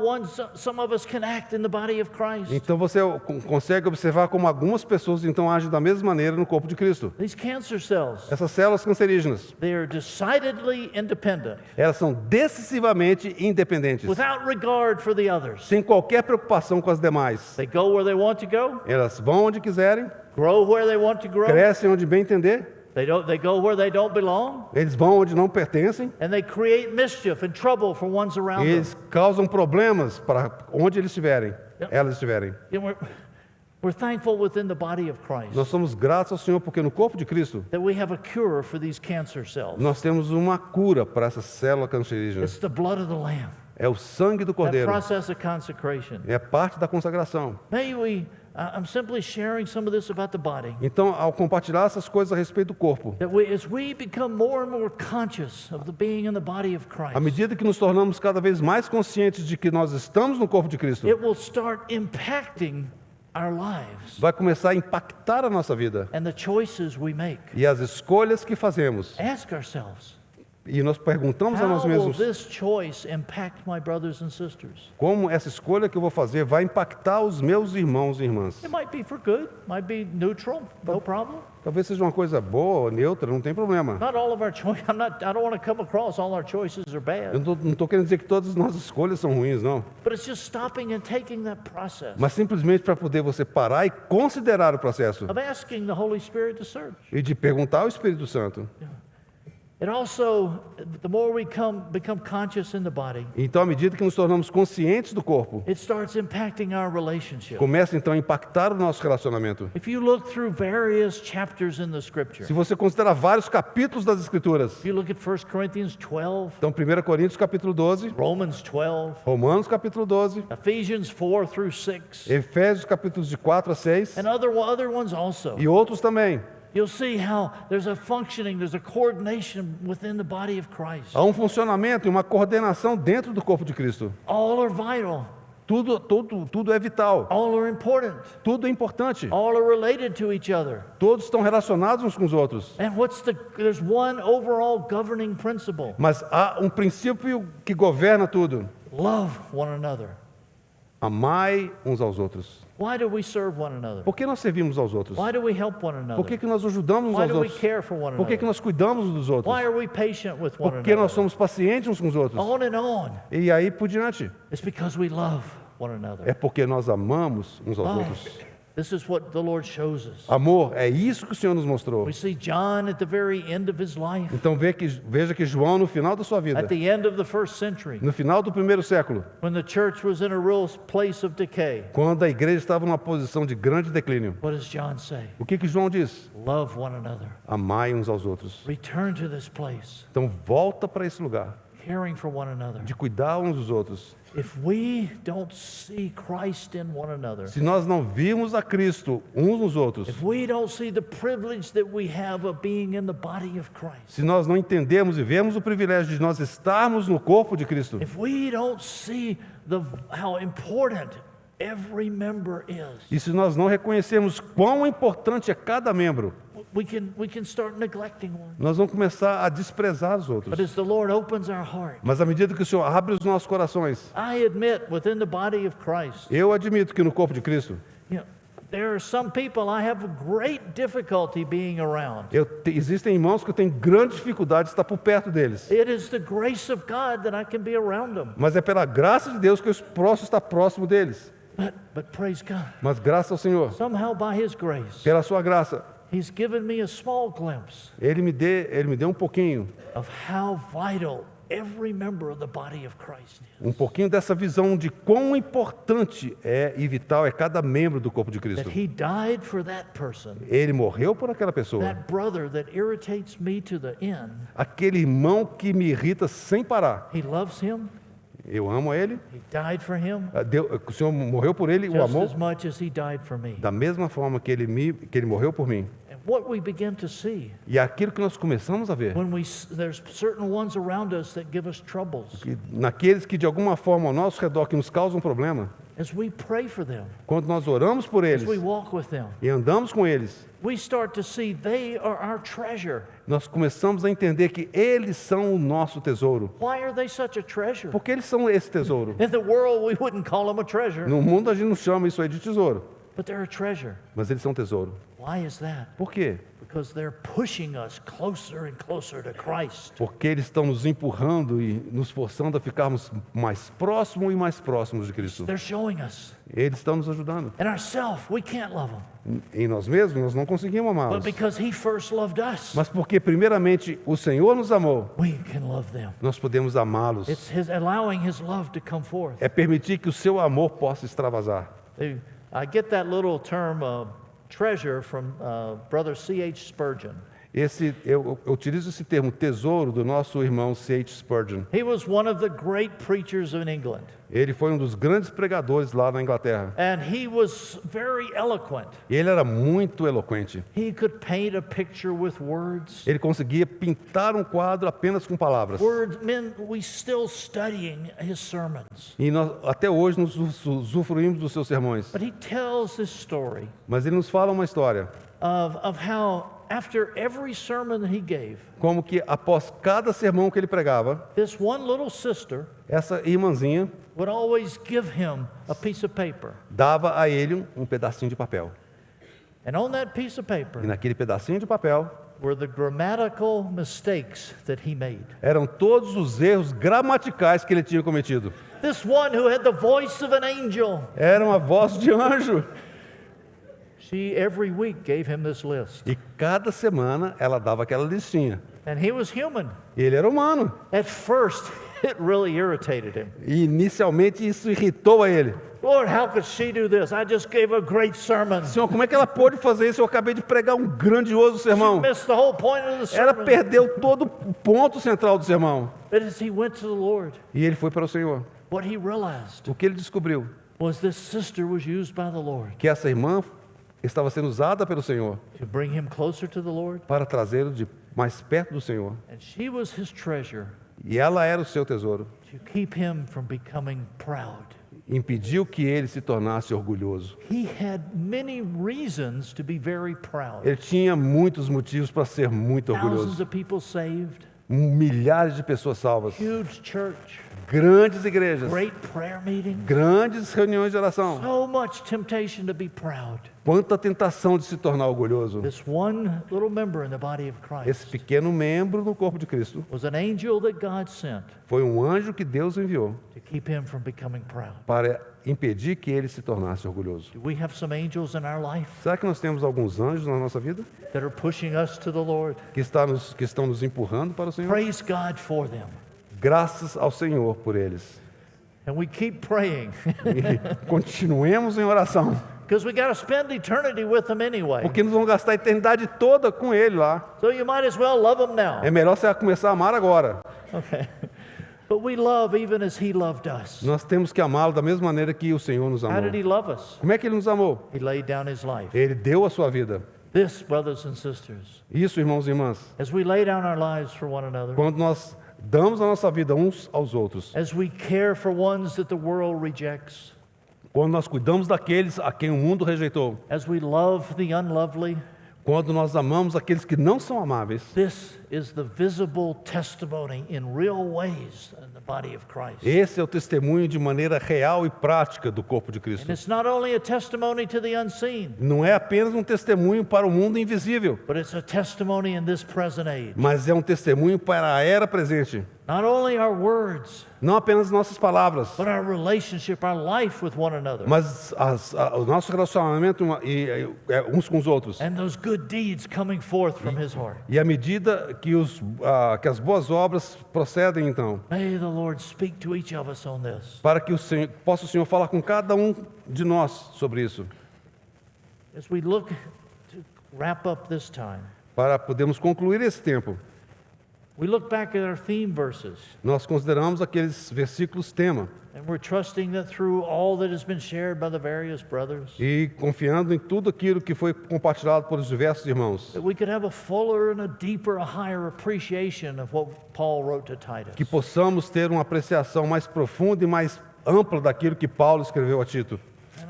some of us can act in the body of Christ. então você consegue observar como algumas pessoas então agem da mesma maneira no corpo de Cristo. These cancer cells, Essas células cancerígenas, they are decidedly independent, elas são decisivamente independentes, without regard for the others. sem qualquer preocupação com as demais. They go where they want to go, Elas vão onde quiserem, grow where they want to grow. crescem onde bem entender, They go where they don't belong, eles vão onde não pertencem, and they create mischief and trouble for ones around e them. eles causam problemas para onde eles estiverem, elas estiverem. And we're thankful within the body of Christ Nós somos gratos ao Senhor porque no corpo de Cristo that we have a cure for these cancer cells. nós temos uma cura para essa célula cancerígena. It's the blood of the Lamb, É o sangue do that Cordeiro, process of consecration. é parte da consagração. May we, I'm simply sharing some of this about the body. Então, ao compartilhar essas coisas a respeito do corpo, That as we become more and more conscious of the being in the body of Christ, à medida que nos tornamos cada vez mais conscientes de que nós estamos no corpo de Cristo, it will start impacting our lives vai começar a impactar a nossa vida and the choices we make. e as escolhas que fazemos. Ask ourselves, E nós perguntamos a how nós will mesmos, this choice impact my brothers and sisters? como essa escolha que eu vou fazer vai impactar os meus irmãos e irmãs. It might be for good, might be neutral, no problem. Talvez seja uma coisa boa ou neutra, não tem problema. Not all of our choices, I don't want to come across all our choices are bad, Eu não estou querendo dizer que todas as nossas escolhas são ruins, não. but it's just stopping and taking that process Mas simplesmente para poder você parar e considerar o processo of asking the Holy Spirit to search. e de perguntar ao Espírito Santo. It also, the more we become conscious in the body, Então, à medida que nos tornamos conscientes do corpo, it starts impacting our relationship. começa então a impactar o nosso relacionamento. If you look through various chapters in the scripture, Se você considerar vários capítulos das Escrituras, if you look at 1 Corinthians 12, então 1 Coríntios capítulo 12, Romans 12, Romanos capítulo 12, Ephesians 4 through 6, Efésios capítulos de 4 a 6 and other ones also, e outros também. you'll see how there's a coordination within the body of Christ. Há um funcionamento e uma coordenação dentro do corpo de Cristo. All are vital. Tudo é vital. All are important. Tudo é importante. All are related to each other. Todos estão relacionados uns com os outros. And there's one overall governing principle. Mas há um princípio que governa tudo. Love one another. Amai uns aos outros. Why do we serve one another? Por que nós servimos aos outros? Why do we help one Por que another? nós ajudamos uns Why aos do we outros? care for one Por que another? nós cuidamos uns dos outros? Why are we patient with one Por que nós another? somos pacientes uns com os outros? On and on. E aí por diante. It's because we love one another. É porque nós amamos uns aos Love. outros. This is what the Lord shows us. Amor, é isso que o Senhor nos mostrou. We see John at the very end of his life, Então veja que João, no final da sua vida, at the end of the first century, no final do primeiro século, when the church was in a real place of decay, quando a igreja estava numa posição de grande declínio, what does John say? o que João diz? Love one another. Amai uns aos outros. Return to this place, Então volta para esse lugar, caring for one another. de cuidar uns dos outros. If we don't see Christ in one another, Se nós não virmos a Cristo uns nos outros, if we don't see the privilege that we have of being in the body of Christ, se nós não entendemos e vemos o privilégio de nós estarmos no corpo de Cristo, if we don't see how important every member is, e se nós não reconhecermos quão importante é cada membro, we can start neglecting one. nós vamos começar a desprezar os But outros. as the Lord opens our heart, Mas à medida que o Senhor abre os nossos corações, I admit within the body of Christ, eu admito que no corpo de Cristo, you know, there are some people I have great difficulty being around. existem irmãos que eu tenho grande dificuldade de estar por perto deles. It is the grace of God that I can be around them. Mas é pela graça de Deus que eu posso estar próximo deles. But praise God, Mas graças ao Senhor, somehow by His grace, pela sua graça, He's given me a small glimpse Ele me deu um pouquinho how vital every member of the body of Christ is. Dessa visão de quão importante e vital é cada membro do corpo de Cristo. That He died for that person, Ele morreu por aquela pessoa. that brother that irritates me to the end. Aquele irmão que me irrita sem parar. He loves him. Eu amo ele. He died for him O Senhor morreu por ele, o just amor, as much as He died for me. da mesma forma que ele morreu por mim. And what we begin to see E aquilo que nós começamos a ver, when there's certain ones around us that give us troubles, que naqueles que de alguma forma ao nosso redor que nos causam problema, as we pray for them, quando nós oramos por as eles we walk with them, e andamos com eles, we start to see they are our treasure. nós começamos a entender que eles são o nosso tesouro. Why are they such a treasure? Porque eles são esse tesouro. In the world, we wouldn't call them a treasure, No mundo a gente não chama isso aí de tesouro, but they're a treasure. mas eles são tesouro. Why is that? Por quê? Because they're pushing us closer and closer to Christ. Porque eles estão nos empurrando e nos forçando a ficarmos mais próximos e mais próximos de Cristo. They're showing us. Eles estão nos ajudando. And ourselves, we can't love them. Em nós mesmos, nós não conseguimos But amá-los. because He first loved us, Mas porque primeiramente o Senhor nos amou, we can love them. nós podemos amá-los. It's allowing His love to come forth. É permitir que o seu amor possa extravasar. I get that little term, treasure, from Brother C.H. Spurgeon. Eu utilizo esse termo tesouro do nosso irmão C.H. Spurgeon. He was one of the great preachers in England, Ele foi um dos grandes pregadores lá na Inglaterra. and he was very eloquent. E ele era muito eloquente. He could paint a picture with words. Ele conseguia pintar um quadro apenas com palavras. We still studying his sermons. E nós até hoje nos usufruímos dos seus sermões. But he tells this story Mas ele nos fala uma história. of how after every sermon that he gave, Como que após cada sermão que ele pregava, this one little sister essa irmãzinha would always give him a piece of paper. dava a ele um pedacinho de papel. And on that piece of E paper naquele pedacinho de papel were the grammatical mistakes that he made. eram todos os erros gramaticais que ele tinha cometido. This one who had the voice of an angel, Era uma voz de anjo. she every week gave him this list. E cada semana ela dava aquela listinha. And he was human. E ele era humano. At first, it really irritated him. E inicialmente isso irritou a ele. Lord, how could she do this? I just gave a great sermon. Senhor, como é que ela pôde fazer isso? Eu acabei de pregar um grandioso sermão. Missed the whole point of the Ela sermon. perdeu todo o ponto central do sermão. But as he went to the Lord, E ele foi para o Senhor. what he realized O que ele descobriu? was this sister was used by the Lord Que essa irmã estava sendo usada pelo Senhor to bring him closer to the Lord. para trazê-lo de mais perto do Senhor. And she was his treasure E ela era o seu tesouro. to keep him from becoming proud. impediu que ele se tornasse orgulhoso. He had many reasons to be very proud. Ele tinha muitos motivos para ser muito Thousands orgulhoso. of people saved, Milhares de pessoas salvas, huge church, grandes igrejas, great prayer meetings. grandes reuniões de oração. So much temptation to be proud. Quanta tentação de se tornar orgulhoso. This one little member in the body of Esse Christ pequeno membro no corpo de Cristo was an angel that God sent foi um anjo que Deus enviou to keep him from becoming proud. para impedir que ele se tornasse orgulhoso. Do we have some angels in our life Será que nós temos alguns anjos na nossa vida that are pushing us to the Lord? que estão nos empurrando para o Senhor? Praise God for them. Graças ao Senhor por eles. And we keep praying E continuemos em oração, because we got to spend eternity with them anyway. porque nós vamos gastar a eternidade toda com ele lá. So you might as well love them now. É melhor você começar a amar agora. Okay. But we love even as he loved us. Nós temos que amá-lo da mesma maneira que o Senhor nos How amou. did he love us? Como é que ele nos amou? He laid down his life. Ele deu a sua vida. This, brothers and sisters, Isso, irmãos e irmãs, as we lay down our lives for one another, quando nós damos a nossa vida uns aos outros, as we care for ones that the world rejects, quando nós cuidamos daqueles a quem o mundo rejeitou, as we love the unlovely, quando nós amamos aqueles que não são amáveis, this is the visible testimony in real ways in the body of Christ. esse é o testemunho de maneira real e prática do corpo de Cristo. And it's not only a testimony to the unseen, Não é apenas um testemunho para o mundo invisível, but it's a testimony in this present age. mas é um testemunho para a era presente. Not only our words, Não apenas nossas palavras, but our relationship, our life with one another, mas o nosso relacionamento uns com os outros. and those good deeds coming forth from his heart. E à medida que as boas obras procedem, então, May the Lord speak to each of us on this. para que possa o Senhor falar com cada um de nós sobre isso, As we look to wrap up this time, para podermos concluir esse tempo. we look back at our theme verses, Nós consideramos aqueles versículos tema and we're trusting that through all that has been shared by the various brothers, e confiando em tudo aquilo que foi compartilhado pelos diversos irmãos, that we could have a fuller and a deeper, a higher appreciation of what Paul wrote to Titus. que possamos ter uma apreciação mais profunda e mais ampla daquilo que Paulo escreveu a Tito.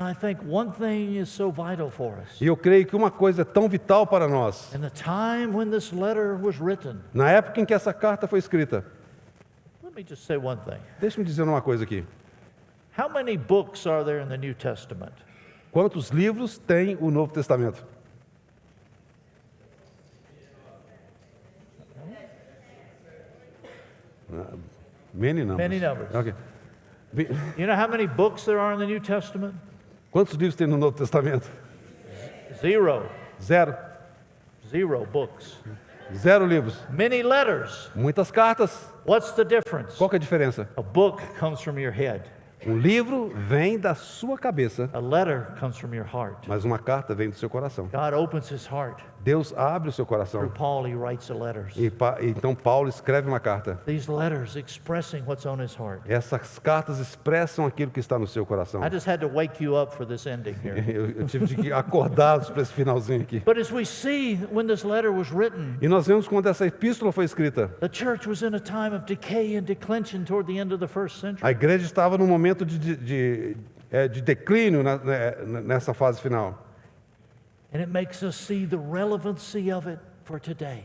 And I think one thing is so vital for us. E eu creio que uma coisa é tão vital para nós. In the time when this letter was written, Na época em que essa carta foi escrita, let me just say one thing. deixe-me dizer uma coisa aqui. How many books are there in the New Testament? Quantos livros tem o Novo Testamento? Many numbers. Many numbers. Ok. You know how many books there are in the New Testament? Quantos livros tem no Novo Testamento? Zero. Zero. Zero books. Zero livros. Many letters. Muitas cartas. What's the difference? Qual que é a diferença? A book comes from your head. Um livro vem da sua cabeça, A letter comes from your heart. mas uma carta vem do seu coração. God opens his heart. Deus abre o seu Through coração. Paul, he writes the letters. Então Paulo escreve uma carta. These letters expressing what's on his heart. Essas cartas expressam aquilo que está no seu coração. I just had to wake you up for this ending here. Eu tive de acordá-los para esse finalzinho aqui. But as we see when this letter was written, E nós vemos quando essa epístola foi escrita. the church was in a time of decay and declension toward the end of the first A century. igreja estava num momento de declínio nessa fase final. And it makes us see the relevancy of it for today.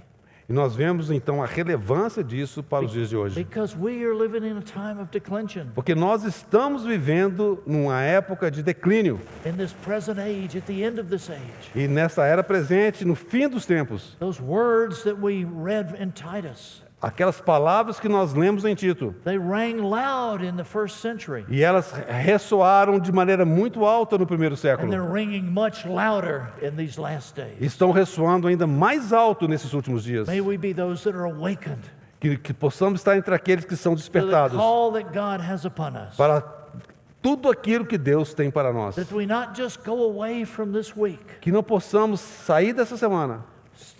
E nós vemos então a relevância disso para os dias de hoje. Because we are living in a time of declension. Porque nós estamos vivendo numa época de declínio. In this present age, at the end of this age, E nessa era presente, no fim dos tempos, those words that we read in Titus, aquelas palavras que nós lemos em Tito, they rang loud in the first century. e elas ressoaram de maneira muito alta no primeiro And século, they're ringing much louder in these last days. estão ressoando ainda mais alto nesses últimos dias. May we be those that are awakened Que possamos estar entre aqueles que são to the despertados call that God has upon us. para tudo aquilo que Deus tem para nós. That we not just go away from this week Que não possamos sair dessa semana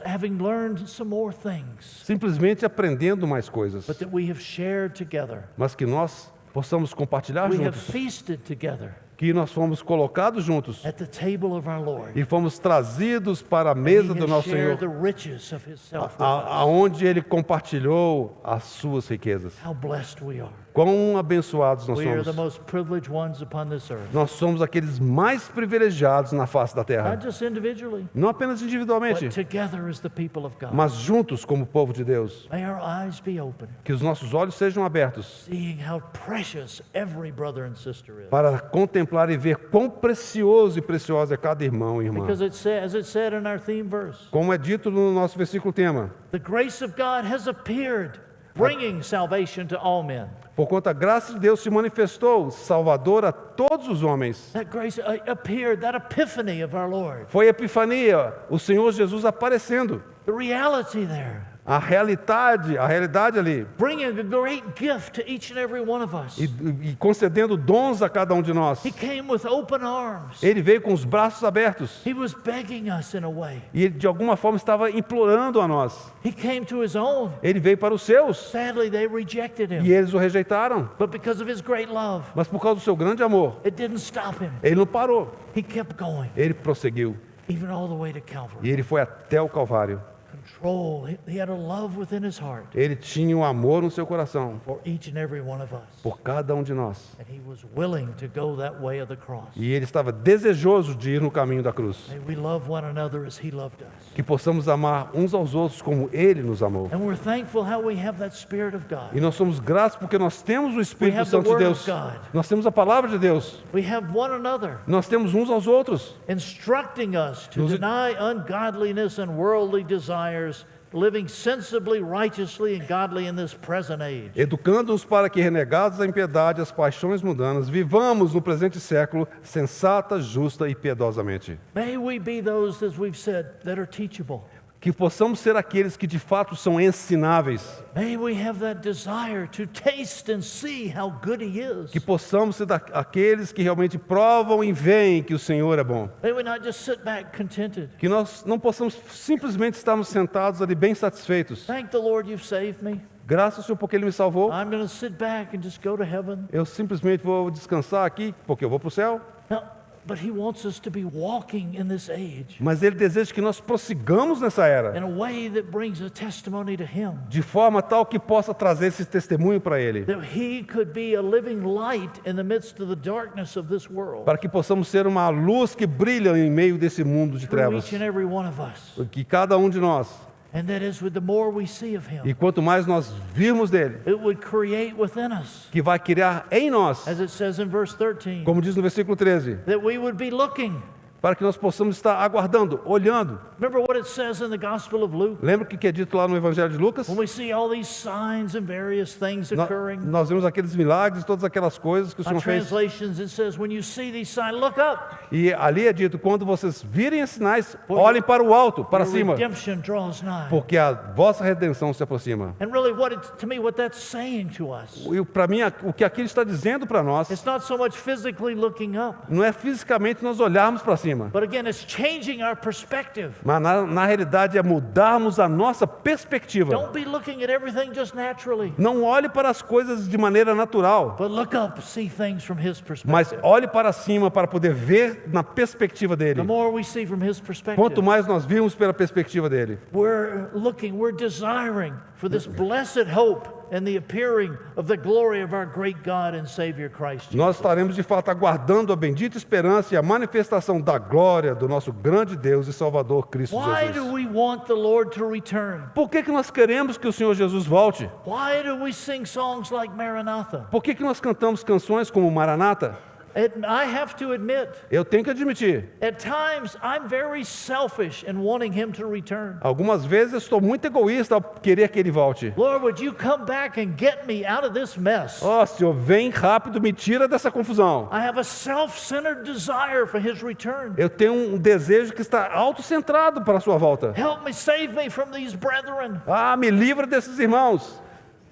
having learned some more things, simplesmente aprendendo mais coisas, but that we have shared together. mas que nós possamos compartilhar We have juntos, feasted together que nós fomos colocados juntos at the table of our Lord. e fomos trazidos para a He mesa do has nosso shared Senhor, the riches of his self with us. aonde Ele compartilhou as suas riquezas. How blessed we are. Quão abençoados nós We are the somos. most privileged ones upon this earth. Nós somos aqueles mais privilegiados na face da terra. Not just individually, Não apenas individualmente, but together as the people of God. mas juntos como povo de Deus. May our eyes be open, Que os nossos olhos sejam abertos seeing how precious every brother and sister is. para contemplar e ver quão precioso e preciosa é cada irmão e irmã. Because as it said in our theme verse, Como é dito no nosso versículo tema, the grace of God has appeared, bringing salvation to all men. porquanto a graça de Deus se manifestou, Salvador a todos os homens. That grace appeared, that epiphany of our Lord. Foi a epifania, o Senhor Jesus aparecendo. The reality there, A realidade ali. bringing a great gift to each and every one of us. E concedendo dons a cada um de nós. He came with open arms. Ele veio com os braços abertos. He was begging us in a way. E ele, de alguma forma, estava implorando a nós. He came to his own. Ele veio para os seus. Sadly, they rejected E him. eles o rejeitaram. But because of his great love, Mas por causa do seu grande amor, it didn't stop him. ele não parou. He kept going, Ele prosseguiu. even all the way to Calvary. E ele foi até o Calvário. Control. He had a love within his heart Ele tinha um amor no seu coração for each and every one of us. por cada um de nós. And he was willing to go that way of the cross. E ele estava desejoso de ir no caminho da cruz. May we love one another as he loved us. Que possamos amar uns aos outros como ele nos amou. And we're thankful how we have that Spirit of God. E nós somos gratos porque nós temos o Espírito We have the Santo de Word Deus. of God. Nós temos a palavra de Deus. We have one another Nós temos uns aos outros. instructing us to Nos- deny ungodliness and worldly desires, living sensibly, righteously, and godly in this present age. Educando-nos para que, renegados a impiedade e as paixões mundanas, vivamos no presente século sensata, justa e piedosamente. May we be those, as we've said, that are teachable. Que possamos ser aqueles que de fato são ensináveis. May we have that desire to taste and see how good He is. Que possamos ser aqueles que realmente provam e veem que o Senhor é bom. May we not just sit back contented. Que nós não possamos simplesmente estarmos sentados ali bem satisfeitos. Thank the Lord you've saved me. Graças ao Senhor porque Ele me salvou. I'm going to sit back and just go to heaven. Eu simplesmente vou descansar aqui porque eu vou para o céu. No, but He wants us to be walking in this age Mas Ele deseja que nós prossigamos nessa era. in a way that brings a testimony to Him. De forma tal que possa trazer esse testemunho para Ele. That He could be a living light in the midst of the darkness of this world. Para que possamos ser uma luz que brilha em meio desse mundo de Through trevas. each and every one of us. Que cada um de nós, And that is with the more we see of e Him, quanto mais nós virmos dele, it would create within us, que vai criar em nós, as it says in verse 13, como diz no versículo 13, that we would be looking. para que nós possamos estar aguardando, olhando. Remember what it says in the Gospel of Luke? Lembra o que é dito lá no Evangelho de Lucas? When we see all these signs and various things occurring, Nós vemos aqueles milagres, todas aquelas coisas que o on Senhor fez. translations it says, when you see these signs, look up. E ali é dito, quando vocês virem esses sinais, olhem para o alto, para Your cima, redemption draws nigh. porque a vossa redenção se aproxima. And really to me, what that's saying to us, E para mim, o que aquilo está dizendo para nós, it's not so much physically looking up, não é fisicamente nós olharmos para cima, but again, it's changing our perspective. mas na realidade é mudarmos a nossa perspectiva. Don't be looking at everything just naturally, Não olhe para as coisas de maneira natural, but look up, see things from His mas perspective. olhe para cima para poder ver na perspectiva The dele. more we see from His Quanto perspective, mais nós vimos pela perspectiva dele, we're desiring for this blessed hope and the appearing of the glory of our great God and Savior Christ Jesus. nós estaremos de fato aguardando a bendita esperança e a manifestação da glória do nosso grande Deus e Salvador Cristo Why do Jesus. we want the Lord to return? Por que nós queremos que o Senhor Jesus volte? Why do we sing songs like Maranatha? Por que nós cantamos canções como Maranata? I have to admit, Eu tenho que admitir, at times I'm very selfish in wanting Him to return. algumas vezes eu estou muito egoísta ao querer que ele volte. Lord, would you come back and get me out of this mess? Ó, Senhor, vem rápido, me tira dessa confusão. I have a self-centered desire for His return. Eu tenho um desejo que está autocentrado para a sua volta. Help me, save me from these brethren. Ah, me livra desses irmãos.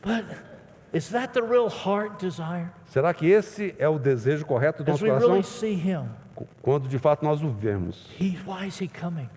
But is that the real heart desire? Será que esse é o desejo correto do As nosso we really coração? see Him, Quando de fato nós o vemos why is He coming?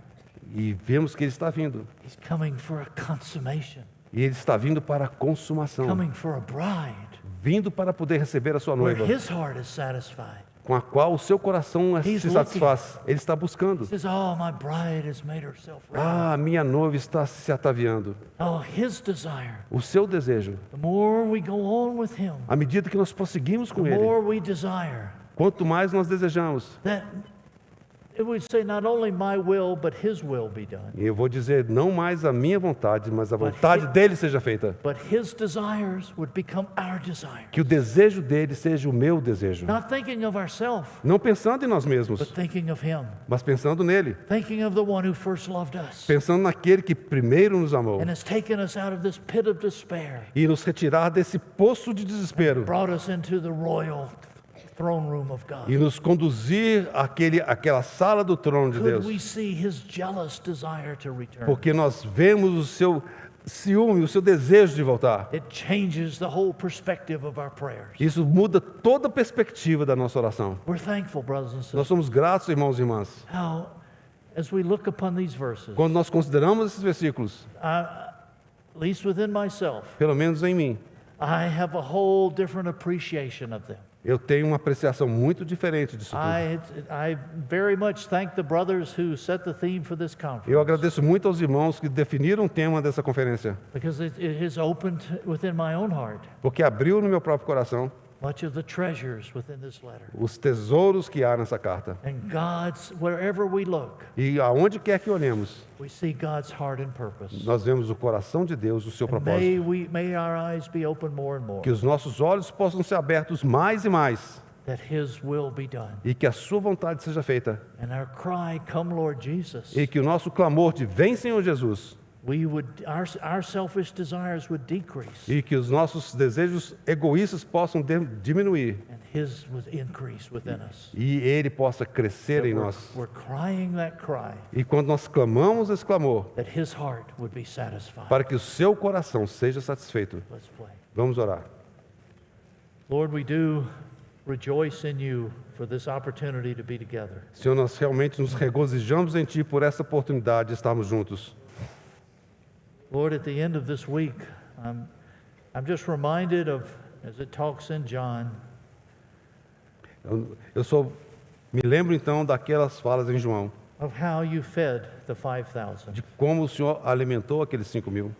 e vemos que ele está vindo. He's coming for a consummation, E ele está vindo para a consumação, coming for a bride vindo para poder receber a sua where noiva, His heart is satisfied. com a qual o seu coração He's se satisfaz. Ele está buscando. He says, "Oh, my bride has made herself ready." Ah, minha noiva está se ataviando. Oh, his desire. O seu desejo. The more we go on with him, À medida que nós prosseguimos com the ele, more we desire quanto mais nós desejamos. that it would say not only my will, but his will be done. E eu vou dizer, não mais a minha vontade, mas a But vontade he- dele seja feita. But his desires would become our desire. Que o desejo dele seja o meu desejo. Not thinking of ourselves, Não pensando em nós mesmos, but thinking of him. mas pensando nele. Thinking of the one who first loved us Pensando naquele que primeiro nos amou. and has taken us out of this pit of despair, E nos retirar desse poço de desespero. brought us into the royal throne room of God. E nos conduzir àquela sala do trono de Could Deus. we see his jealous desire to return? Porque nós vemos o seu ciúme, o seu desejo de voltar. It changes the whole perspective of our prayers. Isso muda toda a perspectiva da nossa oração. We're thankful, brothers and Nós sisters, somos gratos, irmãos e irmãs. how, as we look upon these verses, Quando nós consideramos esses versículos, at least within myself, pelo menos em mim, I have a whole different appreciation of them. eu tenho uma apreciação muito diferente disso tudo. I very much thank the brothers who set the theme for this conference, Eu agradeço muito aos irmãos que definiram o tema dessa conferência, because it has opened within my own heart porque abriu no meu próprio coração much of the treasures within this letter. os tesouros que há nessa carta. And God's, wherever we look, E aonde quer que olhemos, we see God's heart and purpose. nós vemos o coração de Deus, o seu And propósito. may our eyes be open more and more, Que os nossos olhos possam ser abertos mais e mais, that His will be done. e que a sua vontade seja feita. And our cry, "Come, Lord Jesus," E que o nosso clamor de vem, Senhor Jesus, our selfish desires would decrease, e que os nossos desejos egoístas possam diminuir, and His would increase within us. e ele possa crescer em nós. We're crying that cry, E quando nós clamamos esse clamor, that His heart would be satisfied. para que o seu coração seja satisfeito, Let's pray. vamos orar. Lord, we do rejoice in you for this opportunity to be together. Senhor, nós realmente nos regozijamos em Ti por essa oportunidade de estarmos juntos. Lord, at the end of this week, I'm just reminded of, as it talks in John, Me lembro então daquelas falas em João, of how you fed the 5,000. de como o Senhor alimentou aqueles 5.000.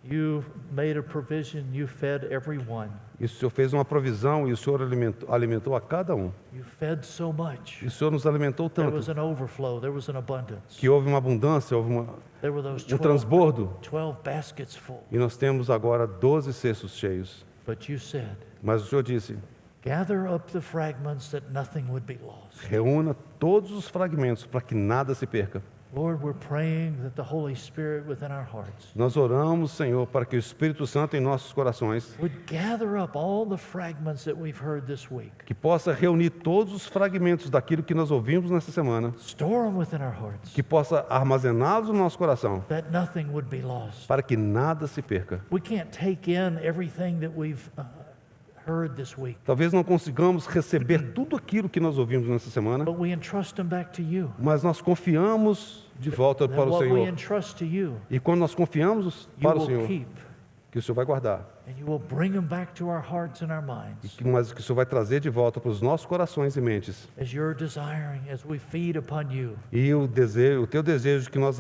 You made a provision, you fed everyone. E o Senhor fez uma provisão e o Senhor alimentou a cada um. You fed so much. E o Senhor nos alimentou There tanto was an overflow, there was an abundance. que houve uma abundância, houve There were those transbordo. 12 baskets full. E nós temos agora 12 cestos cheios. But you said, Mas o Senhor disse, gather up the fragments that nothing would be lost. reúna todos os fragmentos para que nada se perca. Lord, we're praying that the Holy Spirit within our hearts Nós oramos, Senhor, para que o Espírito Santo em nossos corações, would gather up all the fragments that we've heard this week. que possa reunir todos os fragmentos daquilo que nós ouvimos nessa semana, Store them within our hearts, que possa armazená-los no nosso coração, that nothing would be lost. para que nada se perca. We can't take in everything that we've heard this week, Talvez não consigamos receber tudo aquilo que nós ouvimos nessa semana, but we entrust them back to you. mas nós confiamos de volta That para o what we Senhor. entrust to you, E quando nós confiamos you para o will Senhor, keep, que o Senhor vai guardar, and you will bring them back to our hearts and our minds, mas que o Senhor vai trazer de volta para os nossos corações e mentes. as you're desiring, as we feed upon you E o teu desejo que nós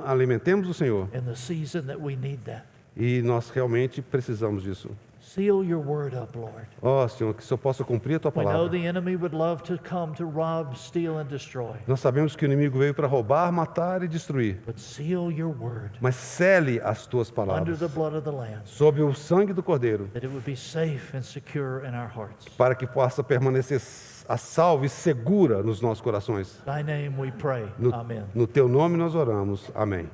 alimentemos o Senhor. in the season that we need that. E nós realmente precisamos disso. Seal your word up, Lord. Ó Senhor, que o Senhor possa cumprir a tua We know palavra. the enemy would love to come to rob, steal, and destroy, Nós sabemos que o inimigo veio para roubar, matar e destruir. but seal your word Mas cele as tuas under palavras the blood of the Lamb, sob o sangue do Cordeiro, that it would be safe and secure in our hearts. para que possa permanecer a salva e segura nos nossos corações. Thy name we pray. Amen. No teu nome nós oramos. Amém.